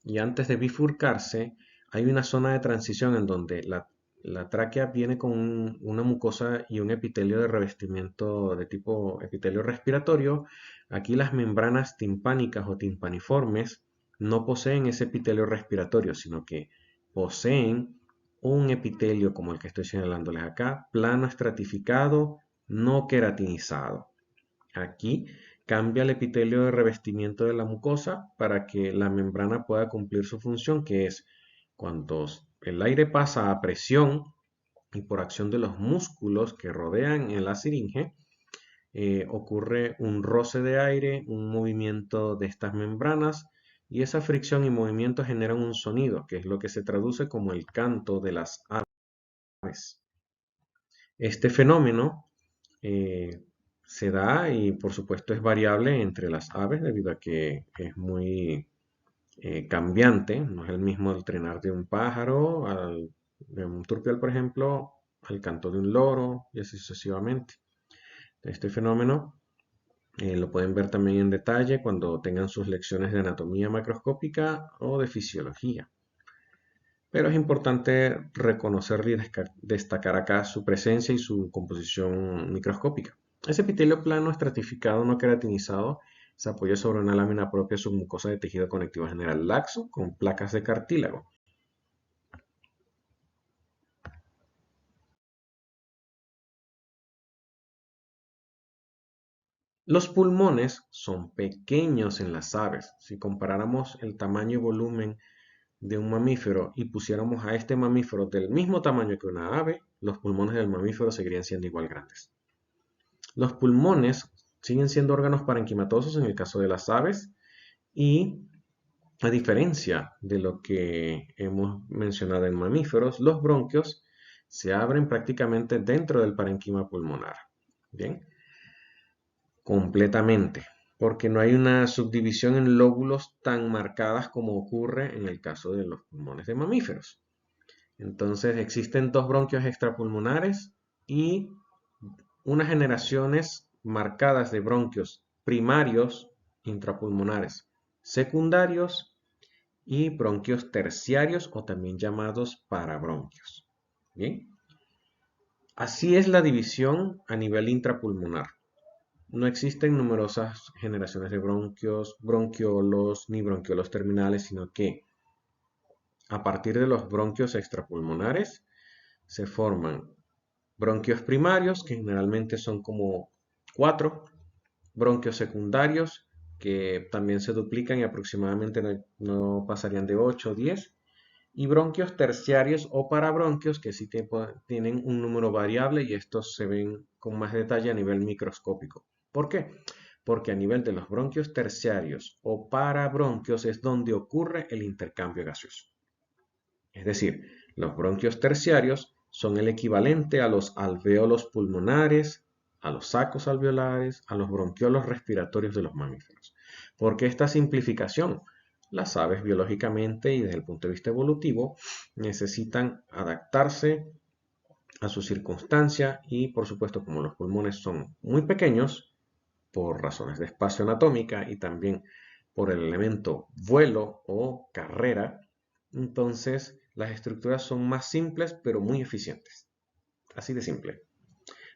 y antes de bifurcarse, hay una zona de transición en donde la tráquea viene con una mucosa y un epitelio de revestimiento de tipo epitelio respiratorio. Aquí las membranas timpánicas o timpaniformes no poseen ese epitelio respiratorio, sino que poseen un epitelio como el que estoy señalándoles acá, plano estratificado, no queratinizado. Aquí cambia el epitelio de revestimiento de la mucosa para que la membrana pueda cumplir su función, que es cuando el aire pasa a presión y por acción de los músculos que rodean en la siringe, ocurre un roce de aire, un movimiento de estas membranas y esa fricción y movimiento generan un sonido, que es lo que se traduce como el canto de las aves. Este fenómeno eh, se da y por supuesto es variable entre las aves debido a que es muy cambiante, no es el mismo el trinar de un pájaro, de un turpial por ejemplo, al canto de un loro y así sucesivamente. Este fenómeno lo pueden ver también en detalle cuando tengan sus lecciones de anatomía macroscópica o de fisiología. Pero es importante reconocer y destacar acá su presencia y su composición microscópica. Ese epitelio plano estratificado no queratinizado se apoya sobre una lámina propia submucosa de tejido conectivo general laxo con placas de cartílago. Los pulmones son pequeños en las aves. Si comparáramos el tamaño y volumen de un mamífero y pusiéramos a este mamífero del mismo tamaño que una ave, los pulmones del mamífero seguirían siendo igual grandes. Los pulmones siguen siendo órganos parenquimatosos en el caso de las aves y a diferencia de lo que hemos mencionado en mamíferos, los bronquios se abren prácticamente dentro del parenquima pulmonar. Bien, completamente, porque no hay una subdivisión en lóbulos tan marcadas como ocurre en el caso de los pulmones de mamíferos. Entonces existen dos bronquios extrapulmonares y unas generaciones marcadas de bronquios primarios intrapulmonares, secundarios y bronquios terciarios o también llamados parabronquios. Bien, así es la división a nivel intrapulmonar. No existen numerosas generaciones de bronquios, bronquiolos ni bronquiolos terminales, sino que a partir de los bronquios extrapulmonares se forman bronquios primarios, que generalmente son como 4, bronquios secundarios, que también se duplican y aproximadamente no pasarían de 8 o 10, y bronquios terciarios o parabronquios, que sí tienen un número variable y estos se ven con más detalle a nivel microscópico. ¿Por qué? Porque a nivel de los bronquios terciarios o parabronquios es donde ocurre el intercambio gaseoso. Es decir, los bronquios terciarios son el equivalente a los alvéolos pulmonares, a los sacos alveolares, a los bronquiolos respiratorios de los mamíferos. ¿Por qué esta simplificación? Las aves biológicamente y desde el punto de vista evolutivo necesitan adaptarse a su circunstancia y por supuesto como los pulmones son muy pequeños por razones de espacio anatómica y también por el elemento vuelo o carrera, entonces las estructuras son más simples pero muy eficientes. Así de simple.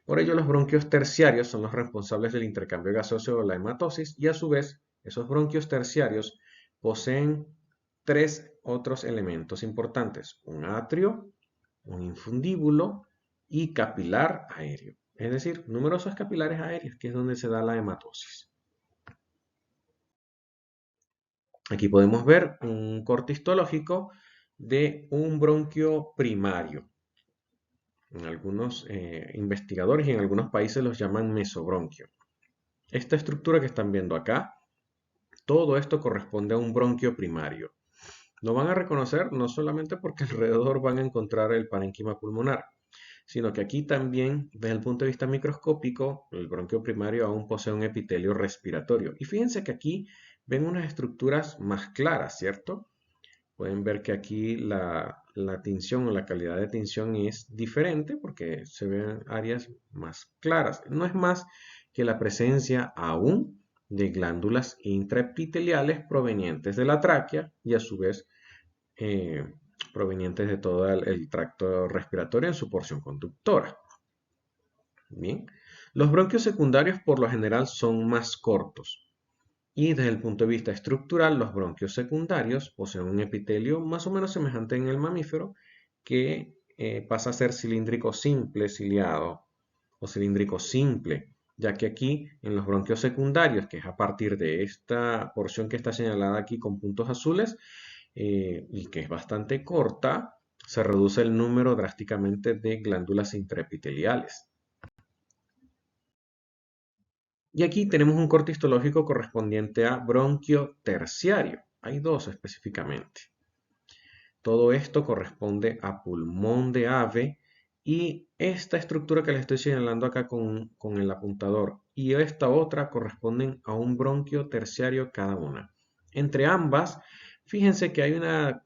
Por ello, los bronquios terciarios son los responsables del intercambio gaseoso o la hematosis y a su vez, esos bronquios terciarios poseen tres otros elementos importantes: un atrio, un infundíbulo y capilar aéreo. Es decir, numerosos capilares aéreos, que es donde se da la hematosis. Aquí podemos ver un corte histológico de un bronquio primario. En algunos investigadores y en algunos países los llaman mesobronquio. Esta estructura que están viendo acá, todo esto corresponde a un bronquio primario. Lo van a reconocer no solamente porque alrededor van a encontrar el parénquima pulmonar, sino que aquí también, desde el punto de vista microscópico, el bronquio primario aún posee un epitelio respiratorio. Y fíjense que aquí ven unas estructuras más claras, ¿cierto? Pueden ver que aquí la tinción o la calidad de tinción es diferente porque se ven áreas más claras. No es más que la presencia aún de glándulas intraepiteliales provenientes de la tráquea y a su vez provenientes de todo el tracto respiratorio en su porción conductora. Bien, los bronquios secundarios por lo general son más cortos y desde el punto de vista estructural los bronquios secundarios poseen un epitelio más o menos semejante en el mamífero que pasa a ser cilíndrico simple, ciliado o cilíndrico simple, ya que aquí en los bronquios secundarios, que es a partir de esta porción que está señalada aquí con puntos azules, y que es bastante corta, se reduce el número drásticamente de glándulas intraepiteliales. Y aquí tenemos un corte histológico correspondiente a bronquio terciario. Hay dos específicamente. Todo esto corresponde a pulmón de ave y esta estructura que les estoy señalando acá con el apuntador y esta otra corresponden a un bronquio terciario cada una. Entre ambas, fíjense que hay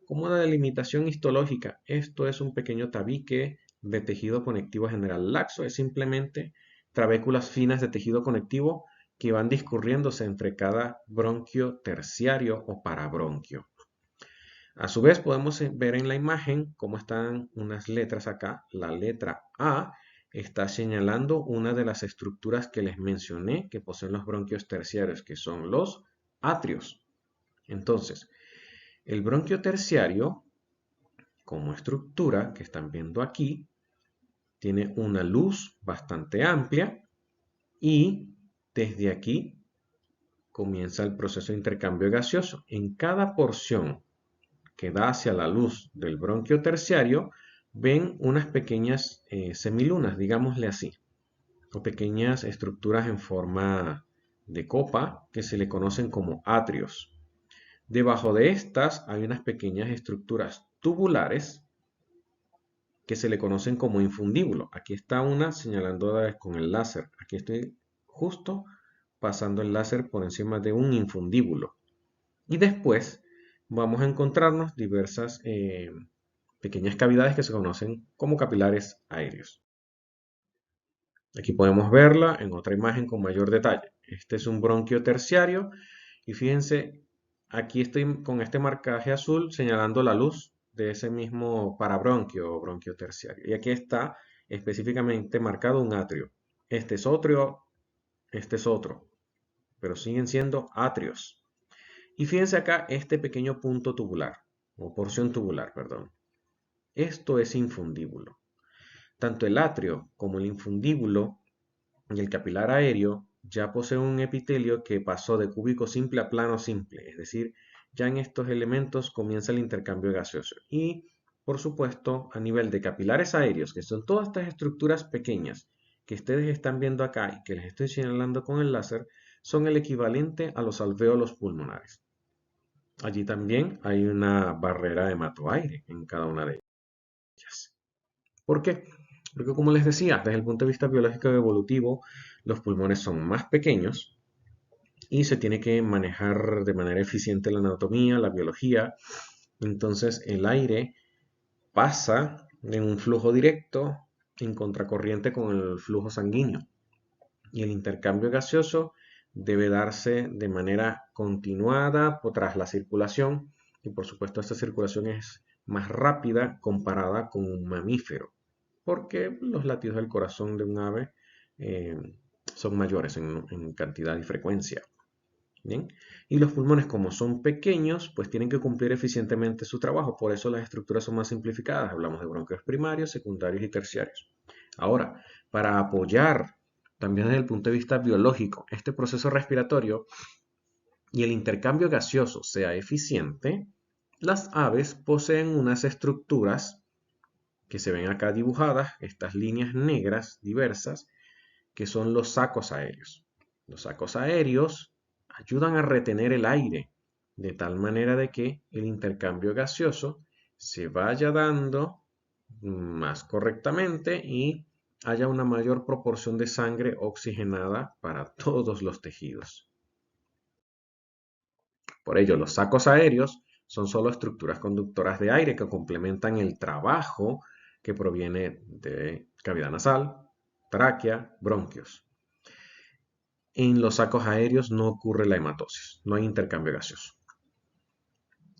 como una delimitación histológica. Esto es un pequeño tabique de tejido conectivo general laxo. Es simplemente trabéculas finas de tejido conectivo que van discurriéndose entre cada bronquio terciario o parabronquio. A su vez podemos ver en la imagen cómo están unas letras acá. La letra A está señalando una de las estructuras que les mencioné que poseen los bronquios terciarios, que son los atrios. Entonces, el bronquio terciario, como estructura que están viendo aquí, tiene una luz bastante amplia y desde aquí comienza el proceso de intercambio gaseoso. En cada porción que da hacia la luz del bronquio terciario, ven unas pequeñas semilunas, digámosle así, o pequeñas estructuras en forma de copa que se le conocen como atrios. Debajo de estas hay unas pequeñas estructuras tubulares que se le conocen como infundíbulo. Aquí está una señalando con el láser. Aquí estoy justo pasando el láser por encima de un infundíbulo. Y después vamos a encontrarnos diversas pequeñas cavidades que se conocen como capilares aéreos. Aquí podemos verla en otra imagen con mayor detalle. Este es un bronquio terciario y fíjense, aquí estoy con este marcaje azul señalando la luz de ese mismo parabronquio o bronquio terciario. Y aquí está específicamente marcado un atrio. Este es otro, pero siguen siendo atrios. Y fíjense acá este pequeño punto tubular, o porción tubular, perdón. Esto es infundíbulo. Tanto el atrio como el infundíbulo y el capilar aéreo ya poseen un epitelio que pasó de cúbico simple a plano simple, es decir, ya en estos elementos comienza el intercambio gaseoso. Y, por supuesto, a nivel de capilares aéreos, que son todas estas estructuras pequeñas que ustedes están viendo acá y que les estoy señalando con el láser, son el equivalente a los alvéolos pulmonares. Allí también hay una barrera de hematoaire en cada una de ellas. ¿Por qué? Porque como les decía, desde el punto de vista biológico y evolutivo, los pulmones son más pequeños y se tiene que manejar de manera eficiente la anatomía, la biología. Entonces el aire pasa en un flujo directo en contracorriente con el flujo sanguíneo. Y el intercambio gaseoso debe darse de manera continuada tras la circulación. Y por supuesto esta circulación es más rápida comparada con un mamífero, porque los latidos del corazón de un ave son mayores en cantidad y frecuencia. ¿Bien? Y los pulmones, como son pequeños, pues tienen que cumplir eficientemente su trabajo. Por eso las estructuras son más simplificadas. Hablamos de bronquios primarios, secundarios y terciarios. Ahora, para apoyar también desde el punto de vista biológico este proceso respiratorio y el intercambio gaseoso sea eficiente, las aves poseen unas estructuras que se ven acá dibujadas, estas líneas negras diversas, que son los sacos aéreos. Los sacos aéreos ayudan a retener el aire, de tal manera de que el intercambio gaseoso se vaya dando más correctamente y haya una mayor proporción de sangre oxigenada para todos los tejidos. Por ello, los sacos aéreos son solo estructuras conductoras de aire que complementan el trabajo que proviene de cavidad nasal, tráquea, bronquios. En los sacos aéreos no ocurre la hematosis, no hay intercambio gaseoso.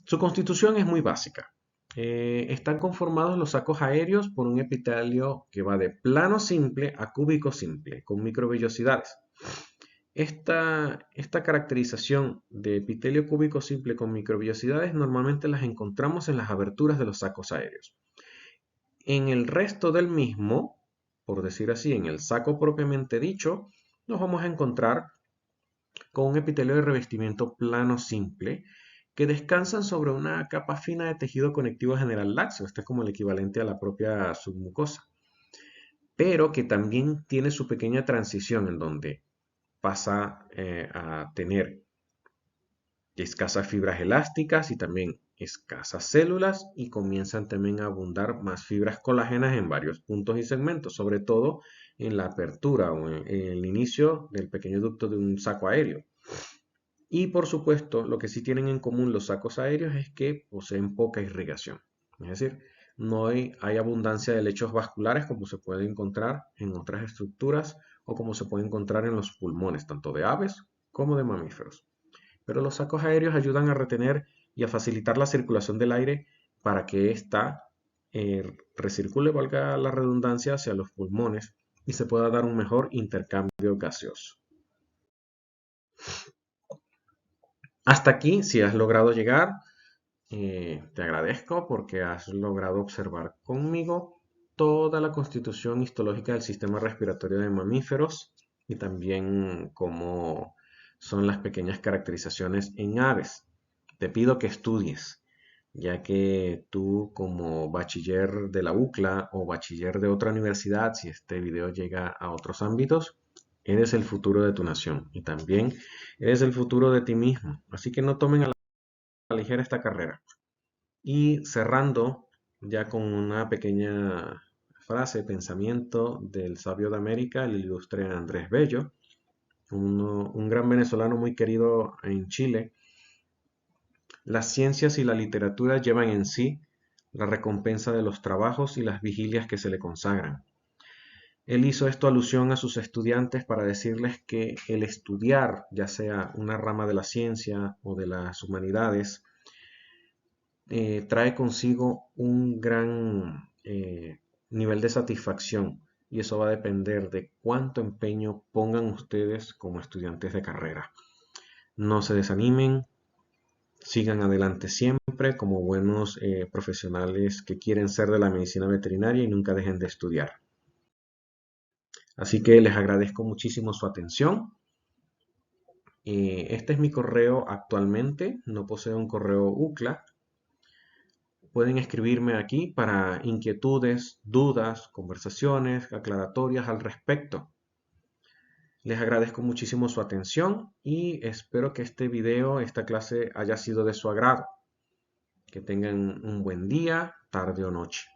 Su constitución es muy básica. Están conformados los sacos aéreos por un epitelio que va de plano simple a cúbico simple, con microvellosidades. Esta caracterización de epitelio cúbico simple con microvellosidades normalmente las encontramos en las aberturas de los sacos aéreos. En el resto del mismo, por decir así, en el saco propiamente dicho, nos vamos a encontrar con un epitelio de revestimiento plano simple que descansan sobre una capa fina de tejido conectivo general laxo. Este es como el equivalente a la propia submucosa, pero que también tiene su pequeña transición en donde pasa a tener escasas fibras elásticas y también escasas células, y comienzan también a abundar más fibras colágenas en varios puntos y segmentos, sobre todo en la apertura o en el inicio del pequeño ducto de un saco aéreo. Y por supuesto, lo que sí tienen en común los sacos aéreos es que poseen poca irrigación. Es decir, no hay abundancia de lechos vasculares como se puede encontrar en otras estructuras o como se puede encontrar en los pulmones, tanto de aves como de mamíferos. Pero los sacos aéreos ayudan a retener y a facilitar la circulación del aire para que ésta recircule, valga la redundancia, hacia los pulmones y se pueda dar un mejor intercambio gaseoso. Hasta aquí, si has logrado llegar, te agradezco porque has logrado observar conmigo toda la constitución histológica del sistema respiratorio de mamíferos y también cómo son las pequeñas caracterizaciones en aves. Te pido que estudies, ya que tú como bachiller de la UCLA o bachiller de otra universidad, si este video llega a otros ámbitos, eres el futuro de tu nación y también eres el futuro de ti mismo. Así que no tomen a la ligera esta carrera. Y cerrando ya con una pequeña frase, pensamiento del sabio de América, el ilustre Andrés Bello, un gran venezolano muy querido en Chile. Las ciencias y la literatura llevan en sí la recompensa de los trabajos y las vigilias que se le consagran. Él hizo esto alusión a sus estudiantes para decirles que el estudiar, ya sea una rama de la ciencia o de las humanidades, trae consigo un gran nivel de satisfacción, y eso va a depender de cuánto empeño pongan ustedes como estudiantes de carrera. No se desanimen, sigan adelante siempre como buenos profesionales que quieren ser de la medicina veterinaria y nunca dejen de estudiar. Así que les agradezco muchísimo su atención. Este es mi correo actualmente, no poseo un correo UCLA. Pueden escribirme aquí para inquietudes, dudas, conversaciones, aclaratorias al respecto. Les agradezco muchísimo su atención y espero que este video, esta clase haya sido de su agrado. Que tengan un buen día, tarde o noche.